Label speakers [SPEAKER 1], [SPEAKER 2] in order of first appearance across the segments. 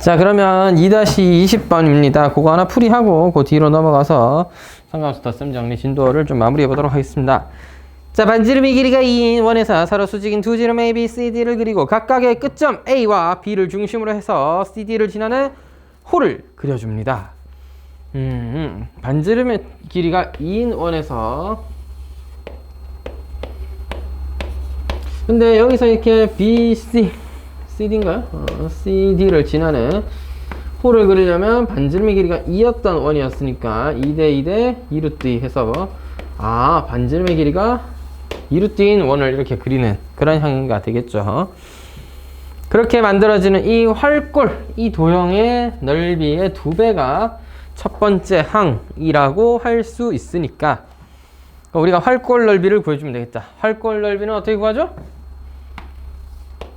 [SPEAKER 1] 자, 그러면 2-20번입니다. 그거 하나 풀이하고 그 뒤로 넘어가서 삼각함수 덧셈 정리 진도를 좀 마무리해 보도록 하겠습니다. 자, 반지름의 길이가 2인 원에서 서로 수직인 두 지름 A, B, C, D를 그리고 각각의 끝점 A와 B를 중심으로 해서 CD를 지나는 홀을 그려줍니다. 반지름의 길이가 2인 원에서, 근데 여기서 이렇게 B, C, CD인가요? CD를 지나는 홀을 그리려면 반지름의 길이가 2였던 원이었으니까 2대 2루트2 해서 반지름의 길이가 2루트인 원을 이렇게 그리는 그런 형태가 되겠죠. 그렇게 만들어지는 이 활골, 이 도형의 넓이의 2배가 첫 번째 항이라고 할 수 있으니까 우리가 활골 넓이를 구해주면 되겠다. 활골 넓이는 어떻게 구하죠?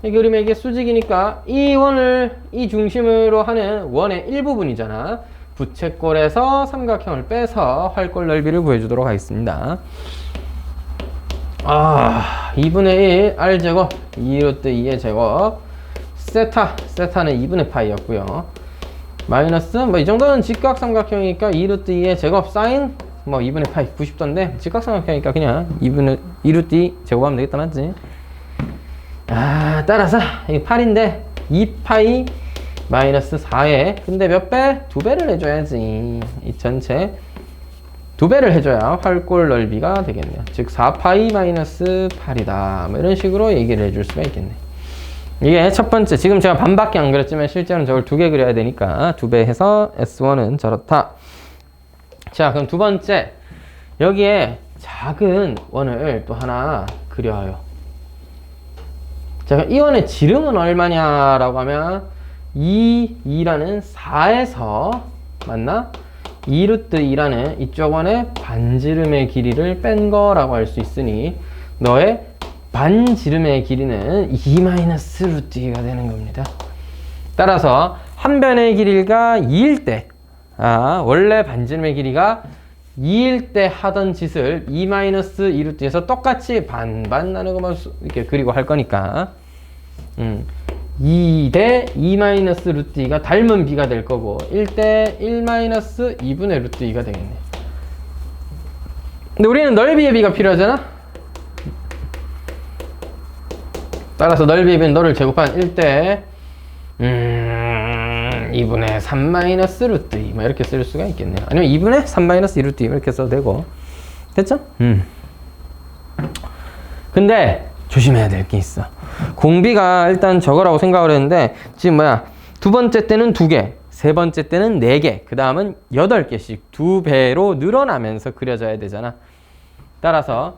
[SPEAKER 1] 이 그림에 이게 수직이니까 이 원을 이 중심으로 하는 원의 일부분이잖아. 부채꼴에서 삼각형을 빼서 활골 넓이를 구해주도록 하겠습니다. 2분의 1 r제곱 2루트 2의 제곱 세타는 2분의 파이였고요. 마이너스 이 정도는 직각삼각형이니까 2루트 2의 제곱 사인 2분의 파이 90도인데 직각삼각형이니까 그냥 2루트 2 제곱하면 되겠다, 맞지? 따라서 이게 8인데 2파이 마이너스 4에 근데 몇 배? 2배를 해줘야지. 이 전체 2배를 해줘야 활골 넓이가 되겠네요. 즉 4파이 마이너스 8이다. 이런 식으로 얘기를 해줄 수가 있겠네. 이게 첫 번째. 지금 제가 반밖에 안 그렸지만 실제로는 저걸 2개 그려야 되니까 2배 해서 S1은 저렇다. 자, 그럼 두 번째. 여기에 작은 원을 또 하나 그려요. 자, 이 원의 지름은 얼마냐라고 하면 2라는 4에서 맞나? 2루트 2라는 이쪽 원의 반지름의 길이를 뺀 거라고 할 수 있으니 너의 반지름의 길이는 2-루트 2가 되는 겁니다. 따라서 한 변의 길이가 2일 때 원래 반지름의 길이가 2일 때 하던 짓을 2-2루트에서 똑같이 반반 나누고 이렇게 그리고 할 거니까 2대 2-루트 2가 닮은 비가 될 거고 1대 1-2분의 루트 2가 되겠네. 근데 우리는 넓이의 비가 필요하잖아. 따라서 넓이의 비는 너를 제곱한 1대 2분의 3-루트 2 이렇게 쓸 수가 있겠네요. 아니면 2분의 3-2루트 2 이렇게 써도 되고. 됐죠? 근데 조심해야 될 게 있어. 공비가 일단 저거라고 생각을 했는데 지금 두 번째 때는 2개, 세 번째 때는 4개, 그 다음은 8개씩 2배로 늘어나면서 그려져야 되잖아. 따라서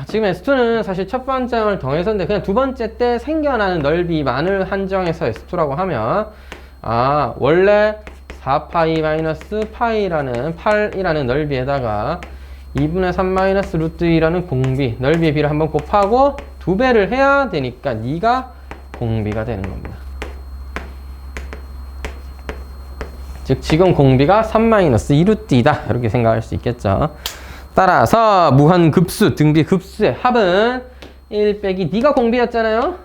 [SPEAKER 1] 지금 S2는 사실 첫 번째를 더해서인데 그냥 두 번째 때 생겨나는 넓이만을 한정해서 S2라고 하면 원래 4파이 마이너스 파이라는 8이라는 넓이에다가 2분의 3-루트 2라는 공비, 넓이의 비를 한번 곱하고 2배를 해야 되니까 네가 공비가 되는 겁니다. 즉 지금 공비가 3-2루트 2다 이렇게 생각할 수 있겠죠. 따라서 무한급수, 등비급수의 합은 1 빼기 D가 공비였잖아요.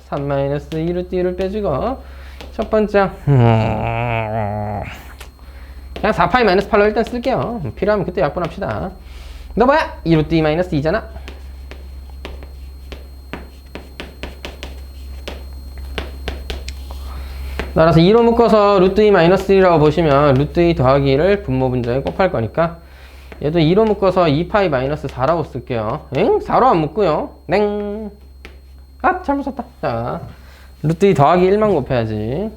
[SPEAKER 1] 3-2루트 2를 빼주고 첫 번째 그냥 4파이 마이너스 8로 일단 쓸게요. 필요하면 그때 약분합시다. 너 뭐야? 2루트 2 마이너스 2잖아. 따라서 2로 묶어서 루트 2 마이너스 1이라고 보시면 루트 2 더하기 1을 분모 분자에 곱할 거니까 얘도 2로 묶어서 2파이 마이너스 4라고 쓸게요. 4로 안 묶고요. 냉. 잘못 썼다. 자, 루트 2 더하기 1만 곱해야지.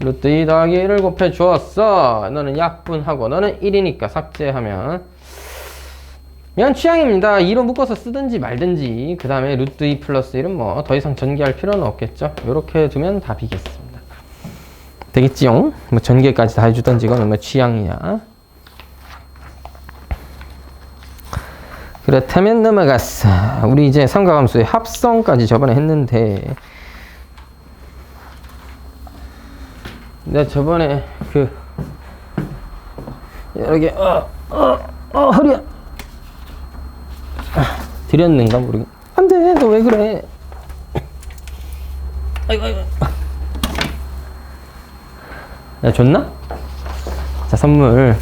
[SPEAKER 1] 루트 2 더하기 1을 곱해 주었어. 너는 약분하고 너는 1이니까 삭제하면 이건 취향입니다. 2로 묶어서 쓰든지 말든지. 그 다음에 루트 2 플러스 1은 더 이상 전개할 필요는 없겠죠. 이렇게 두면 답이겠습니다. 되겠지요? 전개까지 다 해주던지 이건 취향이야. 그렇다면 넘어갔어. 우리 이제 삼각함수의 합성까지 저번에 했는데 내가 저번에 여기 허리야 드렸는가 모르겠. 안돼, 너 왜 그래? 아이고 야, 줬나? 자, 선물.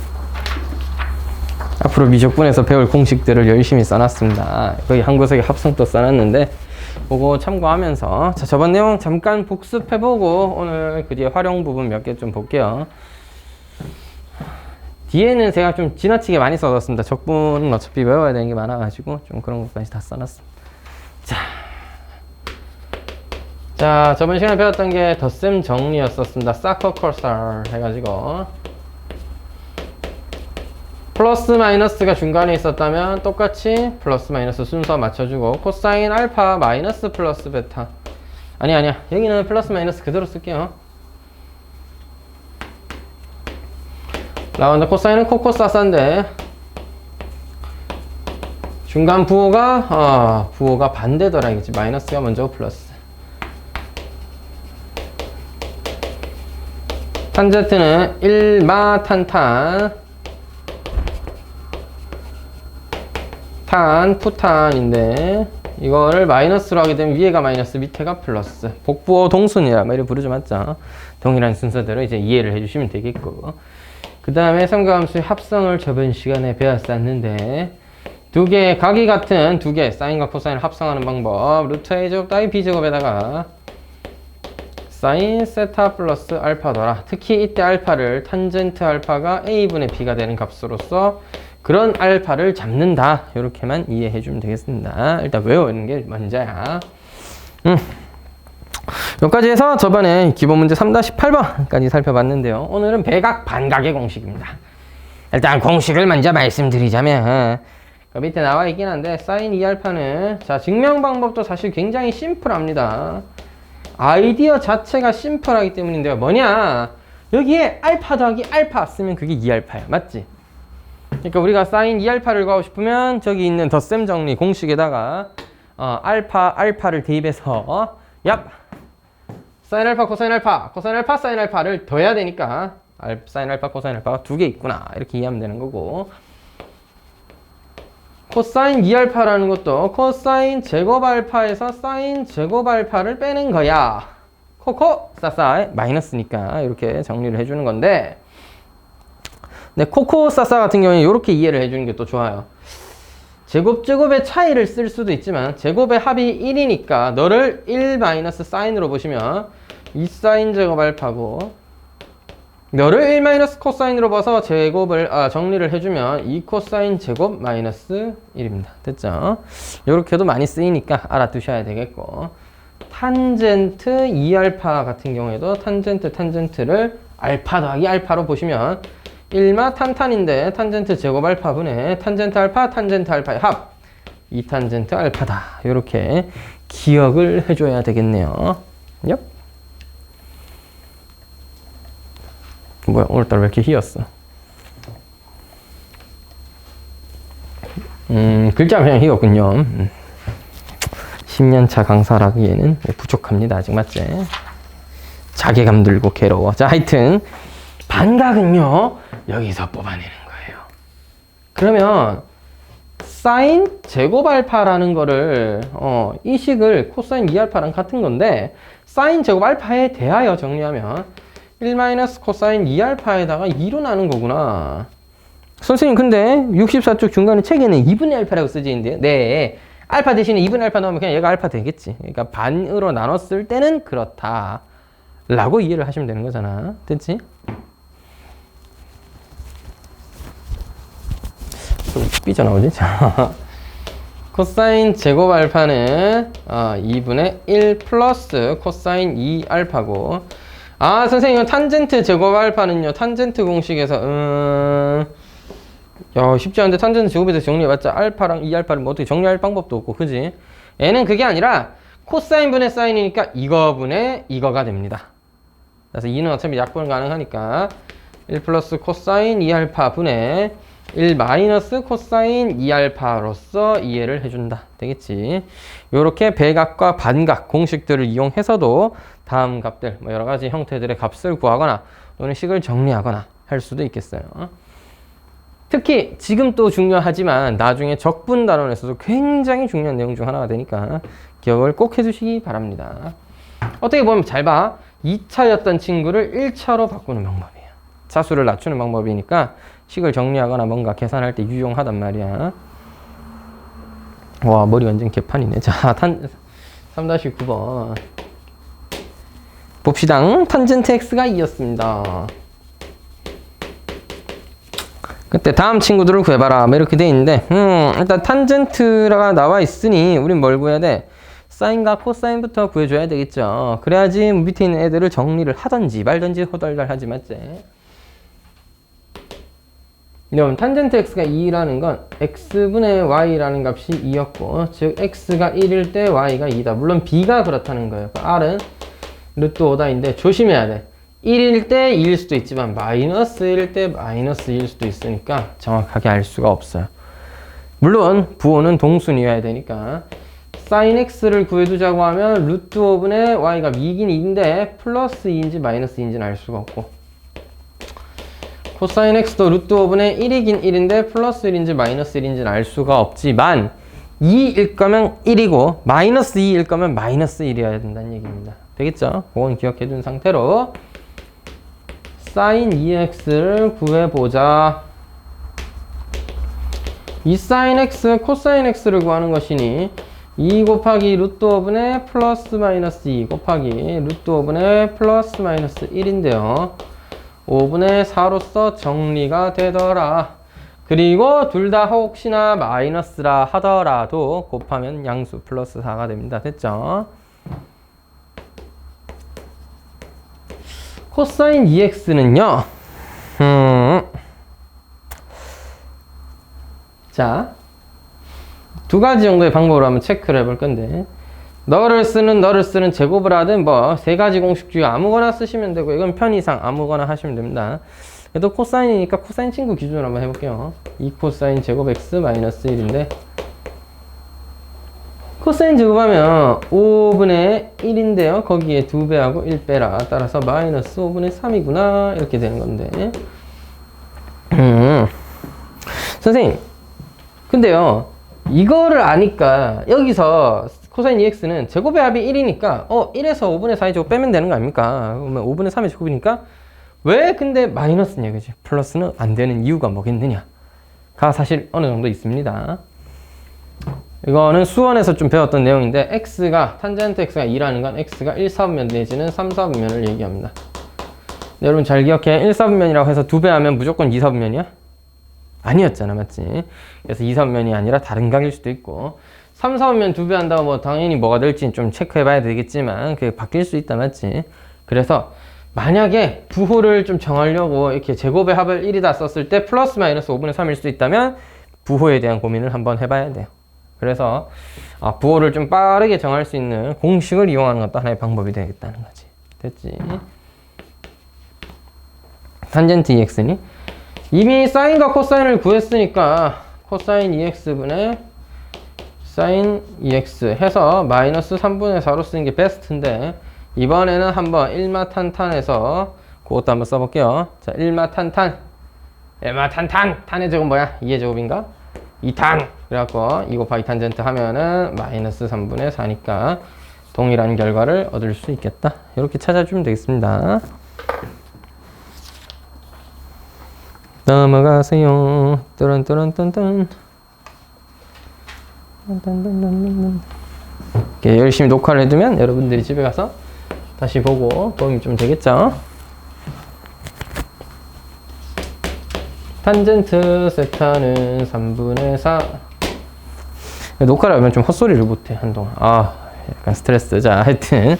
[SPEAKER 1] 앞으로 미적분에서 배울 공식들을 열심히 써놨습니다. 거기 한 구석에 합성도 써놨는데 그거 참고하면서, 자, 저번 내용 잠깐 복습해보고 오늘 그 뒤에 활용 부분 몇 개 좀 볼게요. 뒤에는 제가 좀 지나치게 많이 써뒀습니다. 적분은 어차피 외워야 되는 게 많아가지고 좀 그런 것까지 다 써놨습니다. 자, 저번 시간에 배웠던 게 덧셈 정리였었습니다. 사커 컬살 해가지고 플러스 마이너스가 중간에 있었다면 똑같이 플러스 마이너스 순서 맞춰주고, 코사인 알파 마이너스 플러스 베타, 아니야 여기는 플러스 마이너스 그대로 쓸게요. 나온다. 코사인은 코코사사인데 중간 부호가 반대더라 이겠지. 마이너스가 먼저 플러스. 탄젠트는 1마 탄탄 탄 푸탄인데 이거를 마이너스로 하게 되면 위에가 마이너스 밑에가 플러스. 복부호 동순이라 이렇게 부르죠. 맞죠? 동일한 순서대로 이제 이해를 해주시면 되겠고, 그 다음에 삼각함수의 합성을 저번 시간에 배웠었는데 두 개의 각이 같은 두 개 사인과 코사인을 합성하는 방법. 루트 A제곱 따위 B제곱에다가 사인 세타 플러스 알파더라. 특히 이때 알파를 탄젠트 알파가 A분의 B가 되는 값으로서 그런 알파를 잡는다. 이렇게만 이해해 주면 되겠습니다. 일단 외우는 게 먼저야. 여기까지 해서 저번에 기본 문제 3-8번까지 살펴봤는데요. 오늘은 배각 반각의 공식입니다. 일단 공식을 먼저 말씀드리자면 그 밑에 나와 있긴 한데 사인 2알파는 자, 증명 방법도 사실 굉장히 심플합니다. 아이디어 자체가 심플하기 때문인데요. 뭐냐? 여기에 알파 더하기 알파 쓰면 그게 2알파야. 맞지? 그러니까 우리가 사인 2알파를 구하고 싶으면 저기 있는 덧셈 정리 공식에다가 알파를 대입해서 사인 알파, 코사인 알파, 코사인 알파, 사인 알파를 더해야 되니까 사인 알파, 코사인 알파가 두 개 있구나. 이렇게 이해하면 되는 거고, 코사인 2알파라는 것도 코사인 제곱 알파에서 사인 제곱 알파를 빼는 거야. 코코 사사의 마이너스니까 이렇게 정리를 해주는 건데, 네, 코코사사 같은 경우에 이렇게 이해를 해주는 게 또 좋아요. 제곱의 차이를 쓸 수도 있지만 제곱의 합이 1이니까 너를 1 마이너스 사인으로 보시면 2 사인 제곱 알파고, 너를 1 마이너스 코사인으로 봐서 정리를 해주면 2 코사인 제곱 마이너스 1입니다. 됐죠? 이렇게도 많이 쓰이니까 알아두셔야 되겠고, 탄젠트 2알파 같은 경우에도 탄젠트를 알파 더하기 알파로 보시면 1마 탄탄인데 탄젠트 제곱 알파분의 탄젠트 알파의 합 2탄젠트 알파다. 이렇게 기억을 해줘야 되겠네요. 얍. 뭐야, 오늘따라 왜 이렇게 휘었어? 글자가 그냥 휘었군요. 10년차 강사라기에는 부족합니다. 아직. 맞지? 자괴감 들고 괴로워. 자, 하여튼 반각은요 여기서 뽑아내는 거예요. 그러면 사인 제곱 알파라는 거를 이 식을 코사인 2알파랑 같은 건데 사인 제곱 알파에 대하여 정리하면 1 마이너스 코사인 2알파에다가 2로 나눈 거구나. 선생님 근데 64쪽 중간에 책에는 2분의 알파라고 쓰지 있는데요. 네, 알파 대신에 2분의 알파 넣으면 그냥 얘가 알파 되겠지. 그러니까 반으로 나눴을 때는 그렇다 라고 이해를 하시면 되는 거잖아. 됐지? 좀 삐져나오지? 자, 코사인 제곱 알파는 2분의 1 플러스 코사인 2알파고, 선생님 이건 탄젠트 제곱 알파는요 탄젠트 공식에서 야 쉽지 않은데 탄젠트 제곱에 대해서 정리해봤자 알파랑 2알파를 뭐 어떻게 정리할 방법도 없고, 그지? 얘는 그게 아니라 코사인 분의 사인이니까 이거분의 이거가 됩니다. 그래서 2는 어차피 약분 가능하니까 1 플러스 코사인 2알파 분의 1 마이너스 코사인 2알파로서 이해를 해준다. 되겠지? 요렇게 배각과 반각 공식들을 이용해서도 다음 값들, 뭐 여러 가지 형태들의 값을 구하거나 또는 식을 정리하거나 할 수도 있겠어요. 특히 지금 또 중요하지만 나중에 적분 단원에서도 굉장히 중요한 내용 중 하나가 되니까 기억을 꼭 해주시기 바랍니다. 어떻게 보면 잘 봐. 2차였던 친구를 1차로 바꾸는 방법이에요. 차수를 낮추는 방법이니까 식을 정리하거나 뭔가 계산할 때 유용하단 말이야. 와, 머리 완전 개판이네. 자, 3-9번. 봅시다. 탄젠트 x가 2였습니다. 그때 다음 친구들을 구해봐라. 뭐 이렇게 돼 있는데, 일단 탄젠트가 나와 있으니, 우린 뭘 구해야 돼? 사인과 코사인부터 구해줘야 되겠죠. 그래야지 밑에 있는 애들을 정리를 하던지 말던지 호달달 하지, 맞지? 그럼 탄젠트 x가 2라는 건 x분의 y라는 값이 2였고, 즉 x가 1일 때 y가 2다. 물론 b가 그렇다는 거예요. r은 루트 5다인데 조심해야 돼. 1일 때 2일 수도 있지만 마이너스 1일 때 마이너스 2일 수도 있으니까 정확하게 알 수가 없어요. 물론 부호는 동순이어야 되니까 sin x를 구해두자고 하면 루트 5분의 y가 2긴 2인데 플러스 2인지 마이너스 2인지는 알 수가 없고, 코사인 x도 루트 5분의 1이긴 1인데 플러스 1인지 마이너스 1인지는 알 수가 없지만 2일 거면 1이고 마이너스 2일 거면 마이너스 1이어야 된다는 얘기입니다. 되겠죠? 그건 기억해 둔 상태로 sin 2x를 구해보자. 이 sin x, 코사인 x를 구하는 것이니 2 곱하기 루트 5분의 플러스 마이너스 2 곱하기 루트 5분의 플러스 마이너스 1인데요. 5분의 4로서 정리가 되더라. 그리고 둘 다 혹시나 마이너스라 하더라도 곱하면 양수 플러스 4가 됩니다. 됐죠? 코사인 2x는요. 자, 두 가지 정도의 방법으로 한번 체크를 해볼 건데, 너를 쓰는 제곱을 하든 뭐 세 가지 공식 중에 아무거나 쓰시면 되고, 이건 편의상 아무거나 하시면 됩니다. 그래도 코사인이니까 코사인 친구 기준으로 한번 해볼게요. 2 코사인 제곱 x 마이너스 1인데 코사인 제곱하면 5분의 1인데요. 거기에 2배하고 1빼라. 따라서 마이너스 5분의 3이구나. 이렇게 되는 건데. 선생님, 근데요, 이거를 아니까 여기서 코사인 2x는 제곱의 합이 1이니까 1에서 5분의 4의 제곱 빼면 되는 거 아닙니까? 그러면 5분의 3의 제곱이니까 왜 근데 마이너스냐, 그지? 플러스는 안 되는 이유가 뭐겠느냐가 사실 어느 정도 있습니다. 이거는 수원에서 좀 배웠던 내용인데, x가 탄젠트 x가 2라는 건 x가 1사분면 내지는 3사분면을 얘기합니다. 여러분 잘 기억해. 1사분면이라고 해서 2배 하면 무조건 2사분면이야? 아니었잖아, 맞지? 그래서 2사분면이 아니라 다른 각일 수도 있고, 3사분면 2배 한다고 뭐 당연히 뭐가 될지 좀 체크해 봐야 되겠지만 그게 바뀔 수 있다, 맞지? 그래서 만약에 부호를 좀 정하려고 이렇게 제곱의 합을 1이다 썼을 때 플러스 마이너스 5분의 3일 수도 있다면 부호에 대한 고민을 한번 해봐야 돼요. 그래서 부호를 좀 빠르게 정할 수 있는 공식을 이용하는 것도 하나의 방법이 되겠다는 거지. 됐지? 탄젠트 2x니? 이미 사인과 코사인을 구했으니까 코사인 2x분의 사인 2x 해서 마이너스 3분의 4로 쓰는 게 베스트인데, 이번에는 한번 일마탄탄해서 그것도 한번 써볼게요. 자, 일마탄탄. 탄의 제곱 뭐야? 2의 제곱인가? 2탄. 그래갖고 2 곱하기 탄젠트 하면은 마이너스 3분의 4니까 동일한 결과를 얻을 수 있겠다. 이렇게 찾아주면 되겠습니다. 넘어가세요. 뚜런뚜런뚜런. 이렇게 열심히 녹화를 해두면 여러분들이 집에 가서 다시 보고 도움이 좀 되겠죠? 탄젠트 세타는 3분의 4. 녹화를 하면 좀 헛소리를 못해, 한동안. 약간 스트레스. 자, 하여튼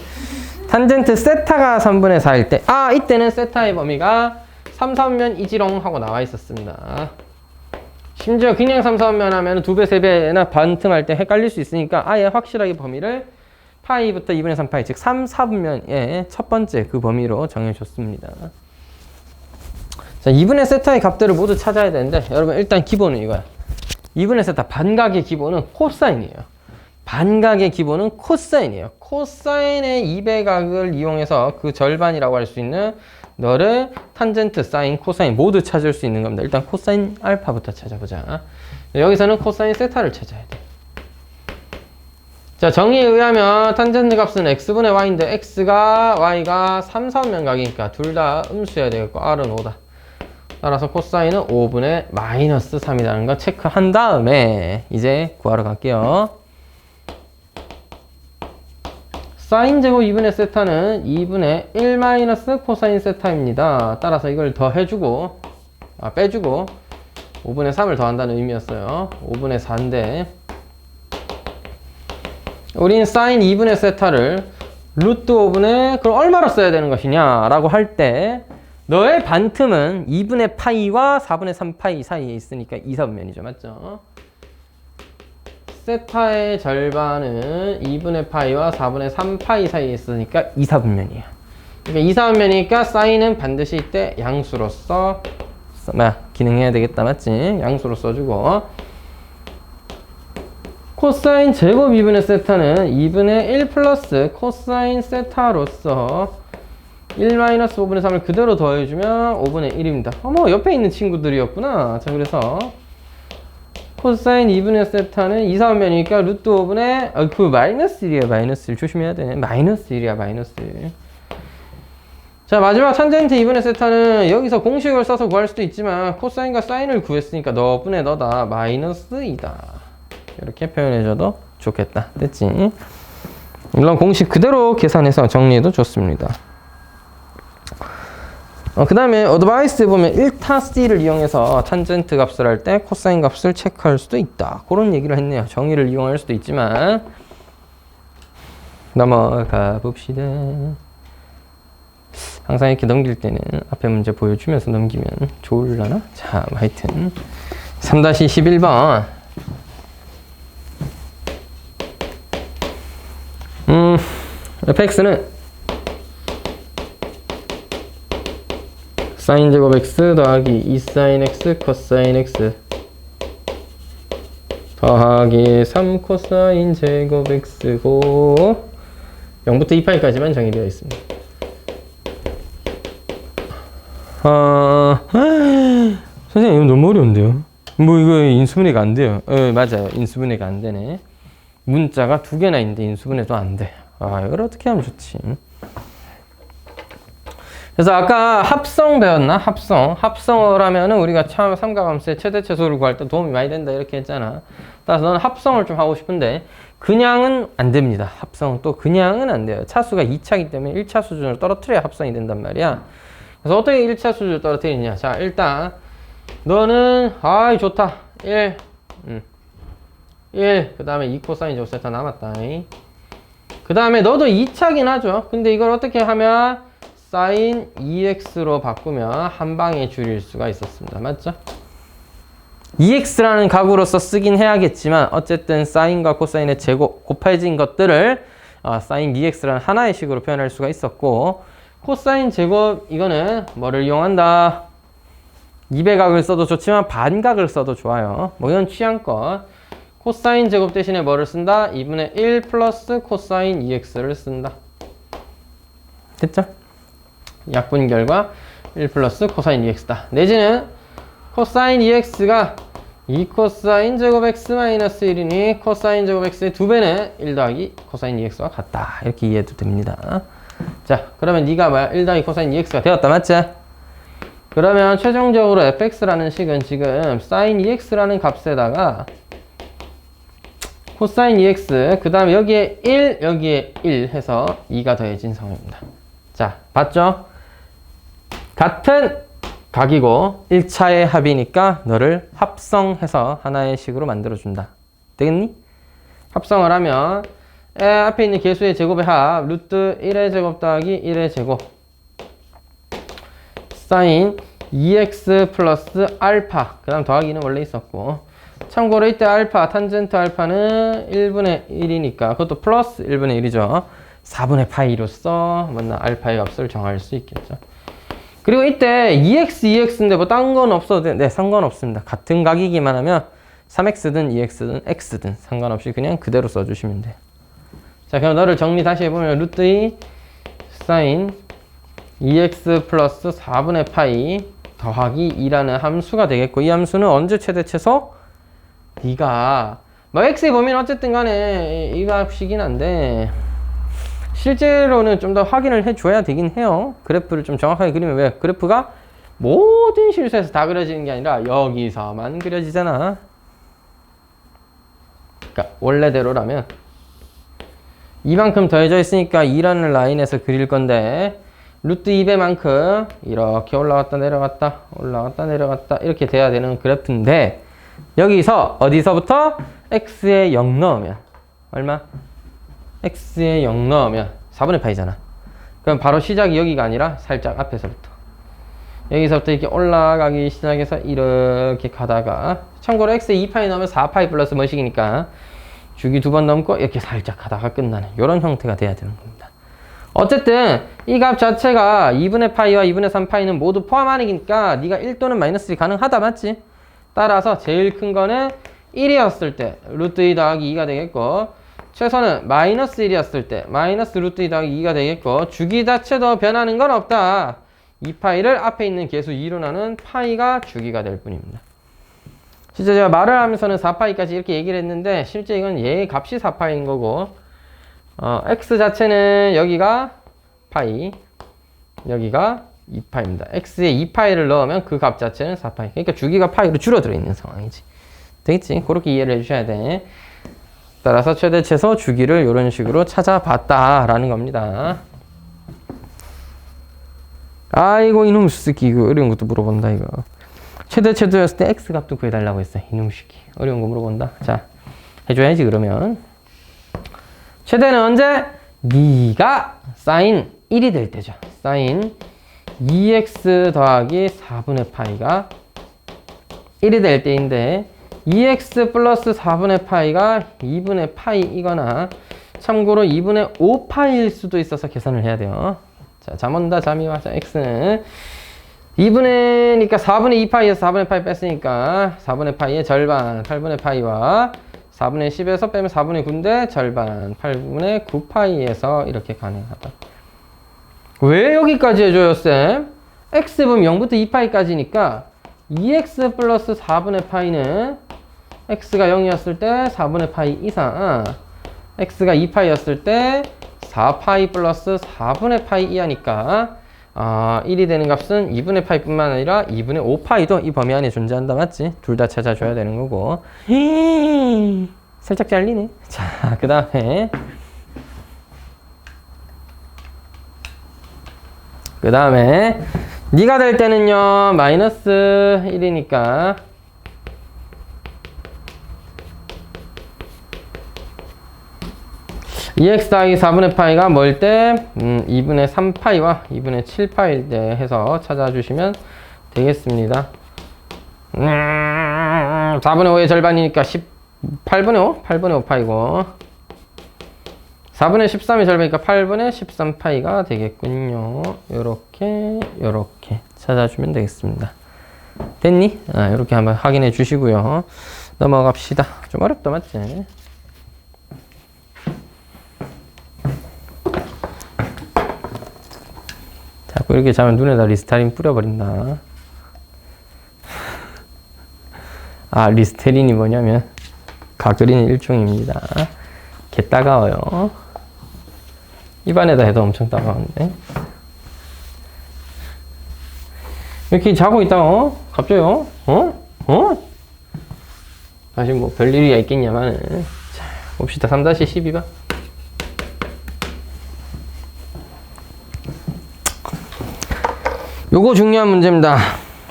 [SPEAKER 1] 탄젠트 세타가 3분의 4일 때, 이때는 세타의 범위가 3, 4면 이지롱 하고 나와 있었습니다. 심지어 그냥 3, 4면 하면 2배, 3배나 반틈할 때 헷갈릴 수 있으니까 아예 확실하게 범위를 파이부터 2분의 3파이, 즉 3, 4분면의 첫 번째 그 범위로 정해줬습니다. 자, 2분의 세타의 값들을 모두 찾아야 되는데, 여러분 일단 기본은 이거야. 2분의 세타 반각의 기본은 코사인이에요. 반각의 기본은 코사인이에요. 코사인의 2배각을 이용해서 그 절반이라고 할 수 있는 너를 탄젠트, 사인, 코사인 모두 찾을 수 있는 겁니다. 일단 코사인 알파부터 찾아보자. 여기서는 코사인 세타를 찾아야 돼. 자, 정의에 의하면 탄젠트 값은 x분의 y인데 x가 y가 3, 4면 각이니까 둘 다 음수여야 되겠고 r은 5다. 따라서 코사인은 5분의 마이너스 3이라는 거 체크한 다음에 이제 구하러 갈게요. 사인 제곱 2분의 세타는 2분의 1 마이너스 코사인 세타입니다. 따라서 이걸 더 해주고 빼주고 5분의 3을 더한다는 의미였어요. 5분의 4인데 우린 사인 2분의 세타를 루트 5분의 그럼 얼마로 써야 되는 것이냐 라고 할 때 너의 반틈은 2분의 파이와 4분의 3 파이 사이에 있으니까 2, 4분면이죠. 맞죠? 세타의 절반은 2분의 파이와 4분의 3 파이 사이에 있으니까 2, 4분면이에요. 그러니까 2, 4분면이니까 사인은 반드시 이때 양수로서 기능해야 되겠다. 맞지? 양수로 써주고 코사인 제곱 2분의 세타는 2분의 1 플러스 코사인 세타로서 1 마이너스 5분의 3을 그대로 더해주면 5분의 1입니다. 어머, 옆에 있는 친구들이었구나. 자, 그래서 코사인 2분의 세타는 2, 4분면이니까 루트 5분의 그 마이너스 1이야. 마이너스 1 조심해야 돼. 마이너스 1이야. 마이너스 1. 자, 마지막 탄젠트 2분의 세타는 여기서 공식을 써서 구할 수도 있지만 코사인과 사인을 구했으니까 너분의 너다. 마이너스 2다. 이렇게 표현해줘도 좋겠다. 됐지? 물론 공식 그대로 계산해서 정리해도 좋습니다. 그 다음에 어드바이스 보면 1타C를 이용해서 탄젠트 값을 할 때 코사인 값을 체크할 수도 있다. 그런 얘기를 했네요. 정의를 이용할 수도 있지만 넘어가 봅시다. 항상 이렇게 넘길 때는 앞에 문제 보여주면서 넘기면 좋을라나? 자, 하여튼 3-11번 fx는 사인 제곱 x 더하기 2 사인 x 코사인 x 더하기 3 코사인 제곱 x고 0부터 2파이까지만 정의되어 있습니다. 선생님 이거 너무 어려운데요? 뭐 이거 인수분해가 안 돼요. 맞아요. 인수분해가 안 되네. 문자가 2개나 있는데 인수분해도 안 돼. 이걸 어떻게 하면 좋지? 그래서 아까 합성 배웠나? 합성을 하면은 우리가 참 삼각함수의 최대 최소를 구할 때 도움이 많이 된다 이렇게 했잖아. 따라서 너는 합성을 좀 하고 싶은데 그냥은 안 됩니다. 합성 또 그냥은 안 돼요. 차수가 2차이기 때문에 1차 수준을 떨어뜨려야 합성이 된단 말이야. 그래서 어떻게 1차 수준을 떨어뜨리냐? 자, 일단 너는 좋다. 1 그 다음에 2 코사인 제곱 세타 남았다. 그 다음에 너도 2차긴 하죠. 근데 이걸 어떻게 하면 사인 2x로 바꾸면 한 방에 줄일 수가 있었습니다. 맞죠? 2x라는 각으로서 쓰긴 해야겠지만 어쨌든 사인과 코사인의 제곱 곱해진 것들을 사인 2x라는 하나의 식으로 표현할 수가 있었고 코사인 제곱 이거는 뭐를 이용한다? 2배각을 써도 좋지만 반각을 써도 좋아요. 뭐 이건 취향껏. 코사인 제곱 대신에 뭐를 쓴다? 2분의 1 플러스 코사인 2x를 쓴다. 됐죠? 약분 결과 1 플러스 코사인 2x다. 내지는 코사인 2x가 2 코사인 제곱 x 마이너스 1이니 코사인 제곱 x의 2배는 1 더하기 코사인 2x와 같다. 이렇게 이해해도 됩니다. 자, 그러면 네가 뭐야? 1 더하기 코사인 2x가 되었다. 맞지? 그러면 최종적으로 fx라는 식은 지금 사인 2x라는 값에다가 코사인 2x 그 다음에 여기에 1 여기에 1 해서 2가 더해진 상황입니다. 자, 봤죠? 같은 각이고 1차의 합이니까 너를 합성해서 하나의 식으로 만들어준다. 되겠니? 합성을 하면 앞에 있는 개수의 제곱의 합 루트 1의 제곱 더하기 1의 제곱 사인 2x 플러스 알파 그 다음 더하기는 원래 있었고 참고로 이때 알파, 탄젠트 알파는 1분의 1이니까 그것도 플러스 1분의 1이죠. 4분의 파이로서 알파의 값을 정할 수 있겠죠. 그리고 이때 2x, 2x인데 뭐 딴 건 없어도 돼. 네, 상관없습니다. 같은 각이기만 하면 3x든 2x든 x든 상관없이 그냥 그대로 써주시면 돼요. 자, 그럼 너를 정리 다시 해보면 루트 2 사인 2x 플러스 4분의 파이 더하기 2라는 함수가 되겠고 이 함수는 언제 최대 최소? 네가 뭐 x의 범위는 어쨌든 간에 이 값이긴 한데 실제로는 좀 더 확인을 해줘야 되긴 해요. 그래프를 좀 정확하게 그리면 왜? 그래프가 모든 실수에서 다 그려지는 게 아니라 여기서만 그려지잖아. 그러니까 원래대로라면 이만큼 더해져 있으니까 2라는 라인에서 그릴 건데 루트 2배만큼 이렇게 올라갔다 내려갔다 올라갔다 내려갔다 이렇게 돼야 되는 그래프인데 여기서 어디서부터 x에 0 넣으면 얼마? x에 0 넣으면 4분의 파이잖아. 그럼 바로 시작이 여기가 아니라 살짝 앞에서부터 여기서부터 이렇게 올라가기 시작해서 이렇게 가다가 참고로 x에 2파이 넣으면 4파이 플러스 뭐식이니까 주기 2번 넘고 이렇게 살짝 가다가 끝나는 이런 형태가 돼야 되는 겁니다. 어쨌든 이 값 자체가 2분의 파이와 2분의 3파이는 모두 포함하니까 네가 1 또는 마이너스 1이 가능하다 맞지? 따라서 제일 큰 거는 1이었을 때 루트 2 더하기 2가 되겠고 최소는 마이너스 1이었을 때 마이너스 루트 2 더하기 2가 되겠고 주기 자체도 변하는 건 없다. 2파이를 앞에 있는 계수 2로 나눈 파이가 주기가 될 뿐입니다. 진짜 제가 말을 하면서는 4파이까지 이렇게 얘기를 했는데 실제 이건 얘의 값이 4파이인 거고 x 자체는 여기가 파이 여기가 2파이입니다. x에 2파이를 넣으면 그 값 자체는 4파이. 그러니까 주기가 파이로 줄어들어 있는 상황이지. 되겠지? 그렇게 이해를 해주셔야 돼. 따라서 최대 최소 주기를 이런 식으로 찾아봤다라는 겁니다. 아이고 이놈 새끼 이거 어려운 것도 물어본다 이거. 최대 최소였을 때 x 값도 구해달라고 했어. 이놈 새끼 어려운 거 물어본다. 자 해줘야지 그러면. 최대는 언제? 네가 사인 1이 될 때죠. 사인 2x 더하기 4분의 파이가 1이 될 때인데 2x 플러스 4분의 파이가 2분의 파이이거나 참고로 2분의 5파이일 수도 있어서 계산을 해야 돼요. 자, 잠 온다 잠이 와. 자, x는 2분의니까 4분의 2파이에서 4분의 파이 뺐으니까 4분의 파이의 절반 8분의 파이와 4분의 10에서 빼면 4분의 9인데 절반 8분의 9파이에서 이렇게 가능하다. 왜 여기까지 해줘요 쌤? x분 0부터 2파이까지니까 2x 플러스 4분의 파이는 x가 0이었을 때 4분의 파이 이상 x가 2파이였을 때 4파이 플러스 4분의 파이 이하니까 1이 되는 값은 2분의 파이 뿐만 아니라 2분의 5파이도 이 범위 안에 존재한다 맞지? 둘 다 찾아줘야 되는 거고 살짝 잘리네. 자, 그 다음에 네가 될 때는요 마이너스 1이니까 EX 더하기 4분의 파이가 뭘 때? 2분의 3파이와 2분의 7파이일 때 해서 찾아주시면 되겠습니다. 4분의 5의 절반이니까 8분의 5? 8분의 5파이고 4분의 13의 절반이니까 8분의 13파이가 되겠군요. 요렇게 찾아주면 되겠습니다. 됐니? 요렇게 한번 확인해 주시고요. 넘어갑시다. 좀 어렵다 맞지? 자꾸 이렇게 자면 눈에다 리스타린 뿌려버린다. 리스테린이 뭐냐면 가그린 일종입니다. 개 따가워요. 입안에다 해도 엄청 따가운데. 이렇게 자고 있다가 갑자기 다시 뭐 별일이 있겠냐마는. 자, 봅시다. 3-12번. 요거 중요한 문제입니다.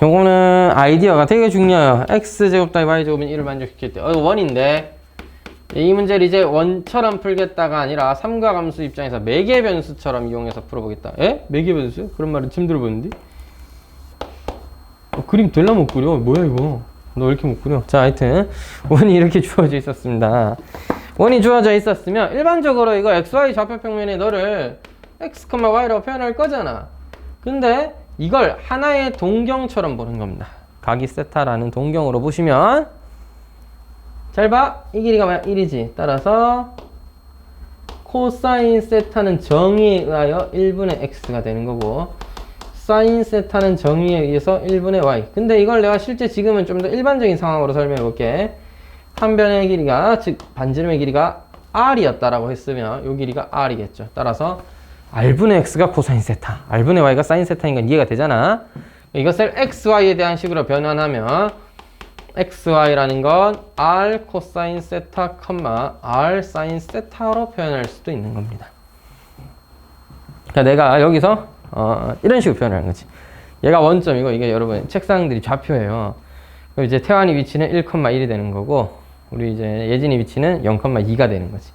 [SPEAKER 1] 요거는 아이디어가 되게 중요해요. x제곱 더하기 y제곱은 1을 만족시킬 때. 원인데 이 문제를 이제 원처럼 풀겠다가 아니라 삼각함수 입장에서 매개 변수처럼 이용해서 풀어보겠다. 에? 매개 변수? 그런 말은 처음 들어보는데? 그림 될라 못 그려? 뭐야 이거? 너 왜 이렇게 못 그려? 자, 하여튼 원이 이렇게 주어져 있었습니다. 원이 주어져 있었으면 일반적으로 이거 xy 좌표평면에 너를 x, y라고 표현할 거잖아. 근데 이걸 하나의 동경처럼 보는 겁니다. 각이 세타라는 동경으로 보시면 잘 봐. 이 길이가 뭐야? 1이지. 따라서 코사인 세타는 정의에 의하여 1분의 x가 되는 거고 사인 세타는 정의에 의해서 1분의 y. 근데 이걸 내가 실제 지금은 좀 더 일반적인 상황으로 설명해 볼게. 한 변의 길이가, 즉 반지름의 길이가 r이었다라고 했으면 요 길이가 r이겠죠. 따라서 r분의 x가 코사인 세타, r분의 y가 사인 세타인 건 이해가 되잖아. 이것을 xy에 대한 식으로 변환하면 xy라는 건 r 코사인 세타, r 사인 세타로 표현할 수도 있는 겁니다. 그러니까 내가 여기서 이런 식으로 표현하는 거지. 얘가 원점이고 이게 여러분 책상들이 좌표예요. 그럼 이제 태환이 위치는 1,1이 되는 거고 우리 이제 예진이 위치는 0,2가 되는 거지.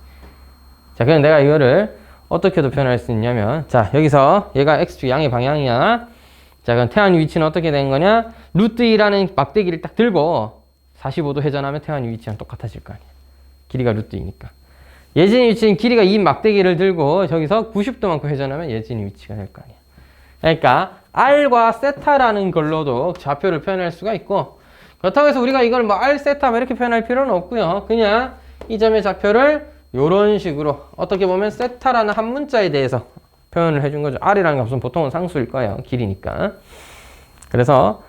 [SPEAKER 1] 자, 그럼 내가 이거를 어떻게도 표현할 수 있냐면, 자, 여기서 얘가 x축 양의 방향이야. 자, 그럼 태환이 위치는 어떻게 된 거냐? 루트 2라는 막대기를 딱 들고 45도 회전하면 태환이 위치랑 똑같아질 거 아니야. 길이가 루트 2니까. 예진이 위치는 길이가 2 막대기를 들고 저기서 90도만큼 회전하면 예진이 위치가 될 거 아니야. 그러니까 r과 세타라는 걸로도 좌표를 표현할 수가 있고, 그렇다고 해서 우리가 이걸 뭐 r 세타 이렇게 표현할 필요는 없고요. 그냥 이 점의 좌표를 이런 식으로 어떻게 보면 세타라는 한 문자에 대해서 표현을 해준 거죠. r이라는 값은 보통은 상수일 거예요. 길이니까. 그래서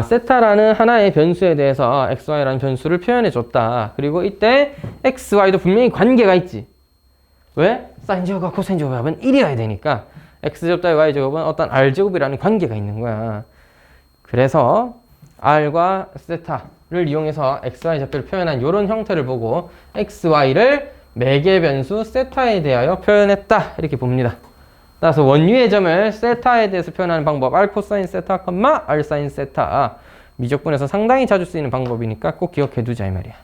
[SPEAKER 1] 세타라는 하나의 변수에 대해서 xy라는 변수를 표현해 줬다. 그리고 이때 xy도 분명히 관계가 있지. 왜? 사인 제곱과 코사인 제곱의 합은 1이어야 되니까 x제곱 더하기 y제곱은 어떤 r제곱이라는 관계가 있는 거야. 그래서 r과 세타를 이용해서 xy 좌표를 표현한 이런 형태를 보고 xy를 매개 변수 세타에 대하여 표현했다. 이렇게 봅니다. 따라서 원유의 점을 세타에 대해서 표현하는 방법, r 코사인 세타, r 사인 세타. 미적분에서 상당히 자주 쓰이는 방법이니까 꼭 기억해 두자 이 말이야.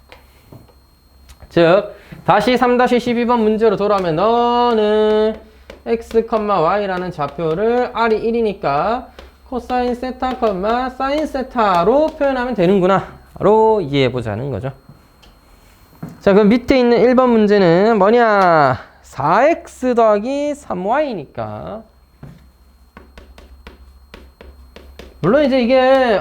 [SPEAKER 1] 즉 다시 3-12번 문제로 돌아오면 너는 x, y라는 좌표를 r이 1이니까 코사인 세타, 사인 세타로 표현하면 되는구나 로 이해해보자는 거죠. 자, 그럼 밑에 있는 1번 문제는 뭐냐? 4x 더하기 3y니까 물론 이제 이게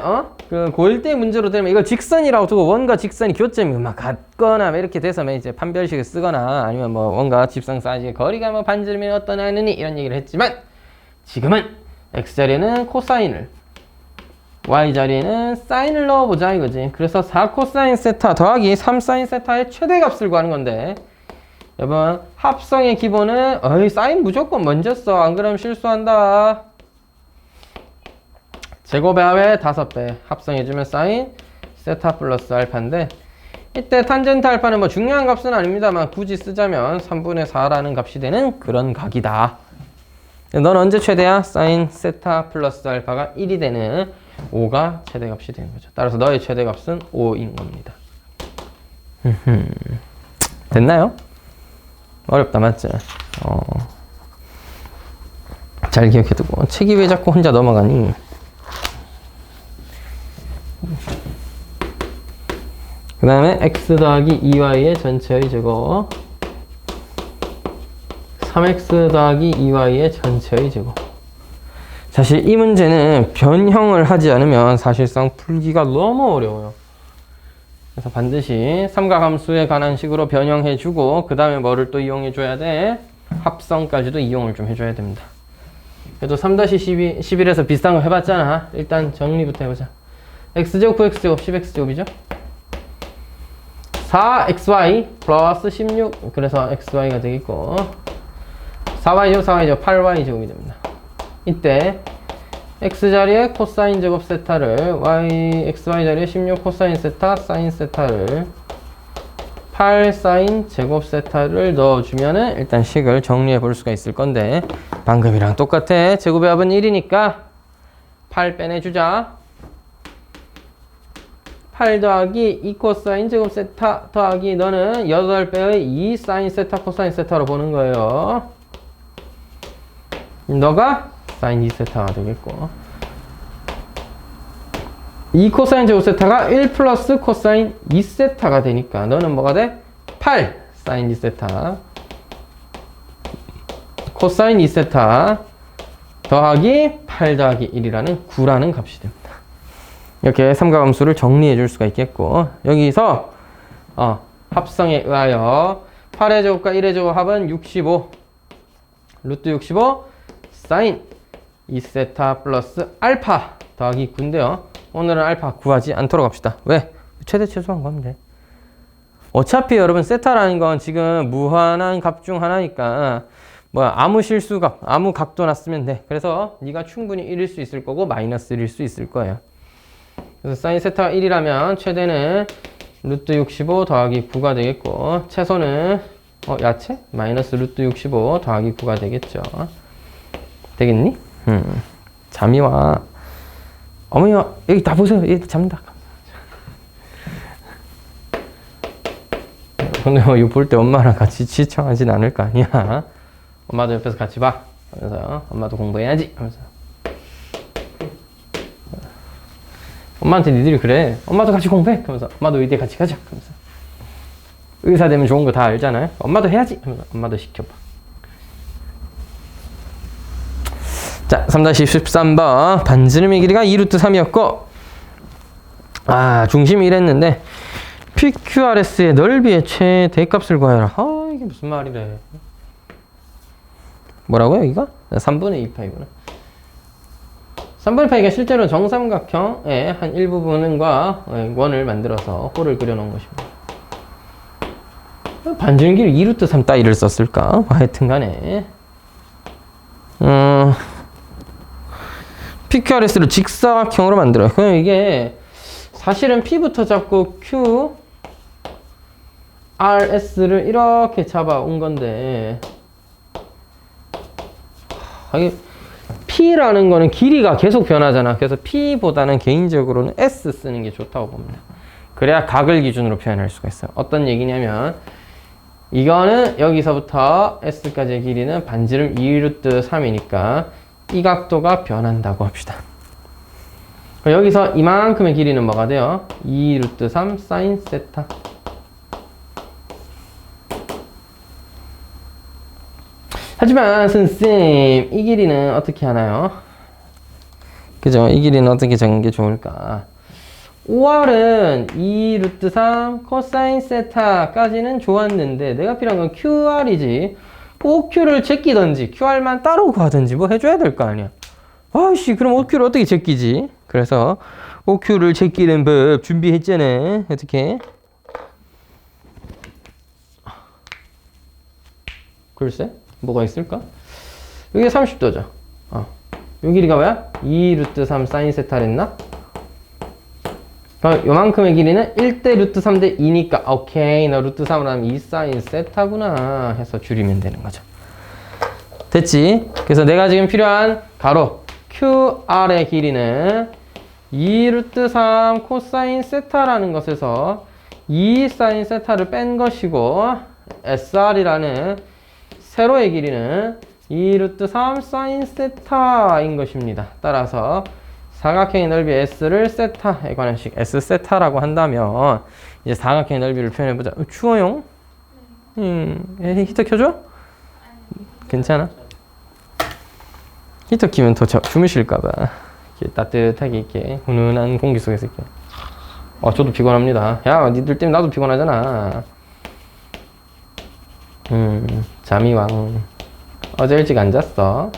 [SPEAKER 1] 그 고1 때 문제로 되면 이걸 직선이라고 두고 원과 직선이 교점이 막 같거나 이렇게 돼서 이제 판별식을 쓰거나 아니면 뭐 원과 집상 사이즈의 거리가 뭐 반지름이 어떠냐느니 이런 얘기를 했지만 지금은 x자리에는 코사인을 y자리에는 사인을 넣어보자 이거지. 그래서 4코사인 세타 더하기 3사인 세타의 최대값을 구하는 건데 여러분 합성의 기본은 사인 무조건 먼저 써. 안 그러면 실수한다. 제곱의 합의 5배 합성해주면 사인 세타 플러스 알파인데 이때 탄젠트 알파는 뭐 중요한 값은 아닙니다만 굳이 쓰자면 3분의 4라는 값이 되는 그런 각이다. 넌 언제 최대야? 사인 세타 플러스 알파가 1이 되는 5가 최대값이 되는 거죠. 따라서 너의 최대값은 5인 겁니다. 됐나요? 어렵다 맞지? 잘 기억해두고. 책이 왜 자꾸 혼자 넘어가니? 그 다음에 x 더하기 2y의 전체의 제곱 3x 더하기 2y의 전체의 제곱. 사실 이 문제는 변형을 하지 않으면 사실상 풀기가 너무 어려워요. 그래서 반드시 삼각함수에 관한 식으로 변형해주고 그 다음에 뭐를 또 이용해줘야 돼? 합성까지도 이용을 좀 해줘야 됩니다. 그래도 3-11에서 비슷한 거 해봤잖아. 일단 정리부터 해보자. x제곱 9x제곱 10x제곱이죠? 4xy 플러스 16 그래서 xy가 되겠고 4y제곱 4y제곱 8y제곱이 됩니다. 이때 x자리에 코사인 제곱 세타를 xy 자리에 16 코사인 세타 사인 세타를 8 사인 제곱 세타를 넣어주면은 일단 식을 정리해 볼 수가 있을 건데 방금이랑 똑같아. 제곱의 합은 1이니까 8 빼내주자. 8 더하기 2 코사인 제곱 세타 더하기 너는 8배의 2 사인 세타 코사인 세타로 보는 거예요. 너가 사인 2세타가 되겠고 2 코사인 제곱 세타가 1 플러스 코사인 2세타가 되니까 너는 뭐가 돼? 8 사인 2세타 코사인 2세타 더하기 8 더하기 1이라는 9라는 값이 됩니다. 이렇게 삼각함수를 정리해 줄 수가 있겠고 여기서 합성에 의하여 8의 제곱과 1의 제곱 합은 65 루트 65 사인 2세타 플러스 알파 더하기 9인데요. 오늘은 알파 구하지 않도록 합시다. 왜? 최대 최소한 구하면 돼. 어차피 여러분 세타라는 건 지금 무한한 값 중 하나니까 뭐야 아무 실수값 아무 각도나 쓰면 돼. 그래서 네가 충분히 1일 수 있을 거고 마이너스 1일 수 있을 거예요. 그래서 사인 세타가 1이라면 최대는 루트 65 더하기 9가 되겠고 최소는 야채? 마이너스 루트 65 더하기 9가 되겠죠. 되겠니? 잠이 와. 어머니가 여기 다 보세요. 얘 잡는다. 근데 이거 볼 때 엄마랑 같이 시청하진 않을 거 아니야. 엄마도 옆에서 같이 봐. 그래서 엄마도 공부해야지. 하면서 엄마한테 니들이 그래. 엄마도 같이 공부해. 그러면서 엄마도 의대 같이 가자. 그러면서 의사 되면 좋은 거 다 알잖아요. 엄마도 해야지. 하면서 엄마도 시켜봐. 자, 3-13번 반지름의 길이가 2루트 3이었고 중심이 이랬는데 PQRS의 넓이의 최대값을 구하여라. 이게 무슨 말이래. 뭐라고요, 여기가? 3분의 2파이구나. 3분의 파이가 실제로 정삼각형의 한 일부분과 원을 만들어서 홀을 그려놓은 것입니다. 반지름 길이 2루트 3 따위를 썼을까? 하여튼 간에 PQRS를 직사각형으로 만들어요. 그럼 이게 사실은 P부터 잡고 Q, RS를 이렇게 잡아온 건데 P라는 거는 길이가 계속 변하잖아. 그래서 P보다는 개인적으로는 S 쓰는 게 좋다고 봅니다. 그래야 각을 기준으로 표현할 수가 있어요. 어떤 얘기냐면 이거는 여기서부터 S까지의 길이는 반지름 2루트 3이니까 이 각도가 변한다고 합시다. 여기서 이만큼의 길이는 뭐가 돼요? 2루트 3 사인 세타. 하지만 선생님 이 길이는 어떻게 하나요? 그죠? 이 길이는 어떻게 적는 게 좋을까? 5R은 2루트 3 코사인 세타까지는 좋았는데 내가 필요한 건 QR이지. OQ를 제끼든지 QR만 따로 구하든지 뭐 해줘야 될 거 아니야. 아이씨 그럼 OQ를 어떻게 제끼지? 그래서 OQ를 제끼는 법 준비했잖아. 어떻게? 글쎄 뭐가 있을까? 여기 30도죠. 요 길이가 뭐야? 2루트 3 사인 세타랬나? 그럼 요만큼의 길이는 1대 루트 3대 2니까 오케이 너 루트 3으로 하면 2 사인 세타구나 해서 줄이면 되는 거죠. 됐지? 그래서 내가 지금 필요한 가로 QR의 길이는 2 루트 3 코사인 세타라는 것에서 2 사인 세타를 뺀 것이고 SR이라는 세로의 길이는 2 루트 3 사인 세타인 것입니다. 따라서 사각형의 넓이 S를 세타에 관한 식 S 세타라고 한다면 이제 사각형의 넓이를 표현해보자. 추워요? 히터 켜줘? 괜찮아? 히터 키면 더 주무실까봐 이렇게 따뜻하게 이렇게 훈훈한 공기 속에서 이렇게 저도 피곤합니다. 야 니들 때문에 나도 피곤하잖아. 잠이 왕. 어제 일찍 안 잤어?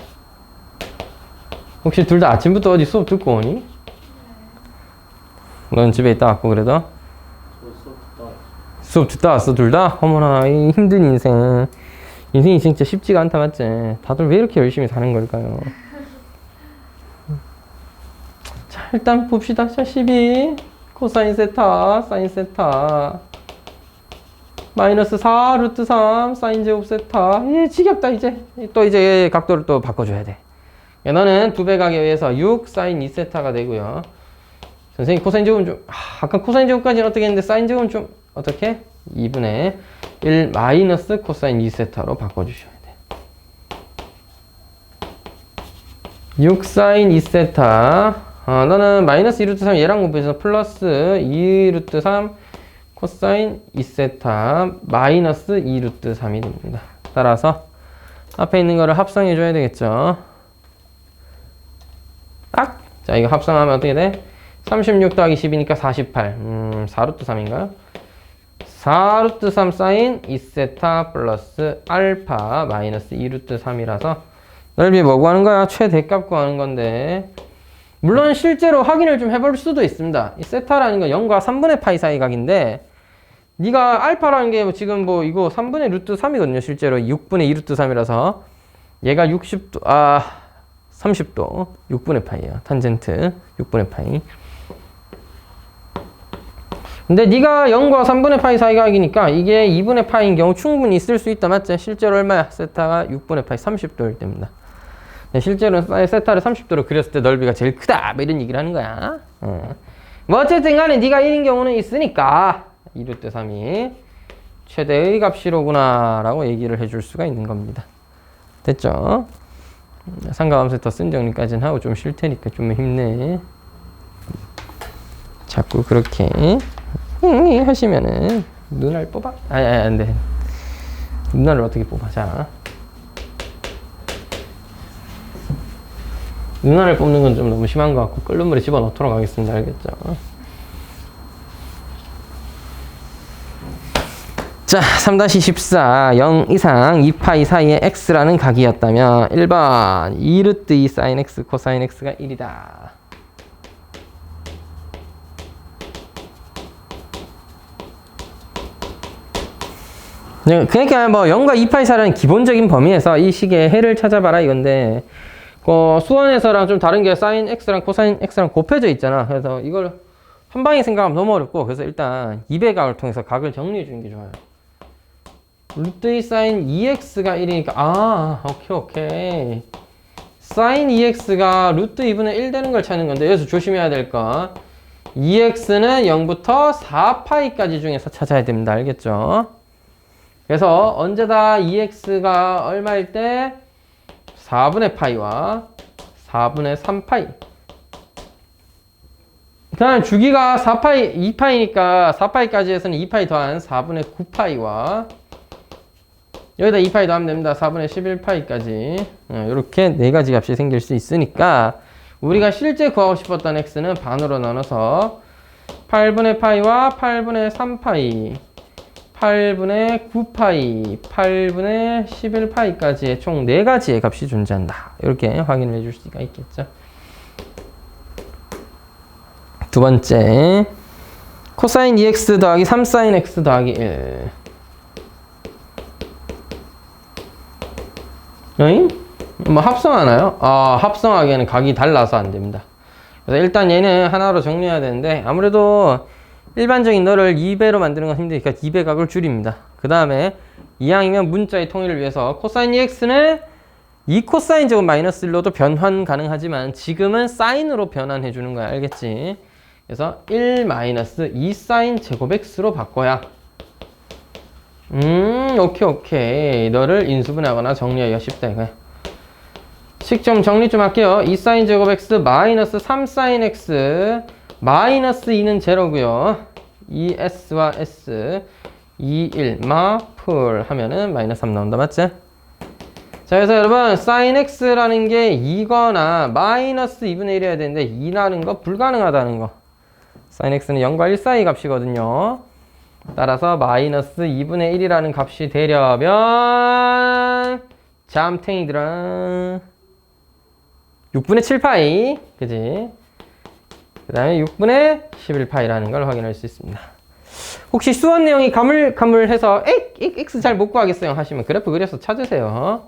[SPEAKER 1] 혹시 둘 다 아침부터 어디 수업 듣고 오니? 넌 집에 있다 왔고 그래도? 수업 듣다 왔어 둘 다? 어머나 이 힘든 인생. 인생이 진짜 쉽지가 않다 맞지? 다들 왜 이렇게 열심히 사는 걸까요? 자 일단 봅시다. 자 12 코사인 세타 사인 세타 마이너스 4 루트 3 사인 제곱 세타. 지겹다 이제. 또 이제 각도를 또 바꿔줘야 돼. 너는 두 배각에 의해서 6 사인 2세타가 되고요. 선생님 코사인 제곱은 좀 아까 코사인 제곱까지는 어떻게 했는데 사인 제곱은 좀 어떻게? 2분의 1 마이너스 코사인 2세타로 바꿔주셔야 돼. 6 사인 2세타 너는 마이너스 2루트 3 얘랑 곱해서 플러스 2루트 3 코사인 2세타 마이너스 2루트 3이 됩니다. 따라서 앞에 있는 거를 합성해 줘야 되겠죠. 딱! 자, 이거 합성하면 어떻게 돼? 36 더하기 10이니까 48. 4루트 3인가요? 4루트 3 사인 2세타 플러스 알파 마이너스 2루트 3이라서 넓이 뭐 구하는 거야? 최대값 구하는 건데 물론 실제로 확인을 좀 해볼 수도 있습니다. 이 세타라는 건 0과 3분의 파이 사이 각인데 네가 알파라는 게 지금 뭐 이거 3분의 루트 3이거든요. 실제로 6분의 2 루트 3이라서 얘가 60도, 30도 6분의 파이예요. 탄젠트 6분의 파이. 근데 네가 0과 3분의 파이 사이각이니까 이게 2분의 파이인 경우 충분히 있을 수 있다. 맞지? 실제로 얼마야? 세타가 6분의 파이 30도일 때입니다. 실제로는 세타를 30도로 그렸을 때 넓이가 제일 크다. 뭐 이런 얘기를 하는 거야. 뭐 어쨌든 간에 네가 1인 경우는 있으니까 2루트 3이 최대의 값이로구나 라고 얘기를 해줄 수가 있는 겁니다. 됐죠? 상가함수 더 쓴 정리까지는 하고 좀 쉴 테니까 좀 힘내. 자꾸 그렇게 하시면은 눈알 뽑아? 안 돼. 눈알을 어떻게 뽑아? 자, 눈알을 뽑는 건 좀 너무 심한 것 같고 끓는 물에 집어넣도록 하겠습니다. 알겠죠? 자, 3-14 0 이상 2파이 사이에 x라는 각이었다면 1번 2루트 2 sin x 코사인 x가 1이다. 그러니까 뭐 0과 2파이 사이라는 기본적인 범위에서 이 식의 해를 찾아봐라 이건데 수원에서랑 좀 다른 게 sin x랑 코사인 x랑 곱해져 있잖아. 그래서 이걸 한 방에 생각하면 너무 어렵고 그래서 일단 2배각을 통해서 각을 정리해 주는 게 좋아요. 루트 2 sin 2x가 1이니까 오케이 sin 2x가 루트 2분의 1 되는 걸 찾는 건데 여기서 조심해야 될 거 2x는 0부터 4파이까지 중에서 찾아야 됩니다. 알겠죠? 그래서 언제다 2x가 얼마일 때 4분의 파이와 4분의 3파이 그다음 주기가 4파이 2파이니까 4파이까지 해서는 2파이 더한 4분의 9파이와 여기다 2파이 더하면 됩니다. 4분의 11파이까지 이렇게 네 가지 값이 생길 수 있으니까 우리가 실제 구하고 싶었던 x는 반으로 나눠서 8분의 파이와 8분의 3파이 8분의 9파이, 8분의 11파이까지의 총 4가지의 값이 존재한다. 이렇게 확인을 해줄 수가 있겠죠. 두 번째, 코사인 2x 더하기 3사인 x 더하기 1. 뭐 합성하나요? 합성하기에는 각이 달라서 안 됩니다. 그래서 일단 얘는 하나로 정리해야 되는데 아무래도 일반적인 너를 2배로 만드는 건 힘드니까 2배 각을 줄입니다. 그 다음에 이왕이면 문자의 통일을 위해서 코사인 2x는 2 코사인 제곱 마이너스 1로도 변환 가능하지만 지금은 사인으로 변환해 주는 거야. 알겠지? 그래서 1 마이너스 2 사인 제곱 x로 바꿔야 오케이 너를 인수분해하거나 정리하기가 쉽다 이거야. 식 좀 정리 좀 할게요. 2 사인 제곱 x 마이너스 3 사인 x 마이너스 2는 제로고요. 2s와 s 2, 1 풀 하면은 마이너스 3 나온다. 맞지? 자, 그래서 여러분 sin x라는 게 2거나 마이너스 2분의 1 해야 되는데 2라는 거 불가능하다는 거. sin x는 0과 1 사이 값이거든요. 따라서 마이너스 2분의 1이라는 값이 되려면 잠탱이들아 6분의 7파이 그지? 그 다음에 6분의 11파이라는 걸 확인할 수 있습니다. 혹시 수원 내용이 가물가물해서 x 잘 못 구하겠어요 하시면 그래프 그려서 찾으세요.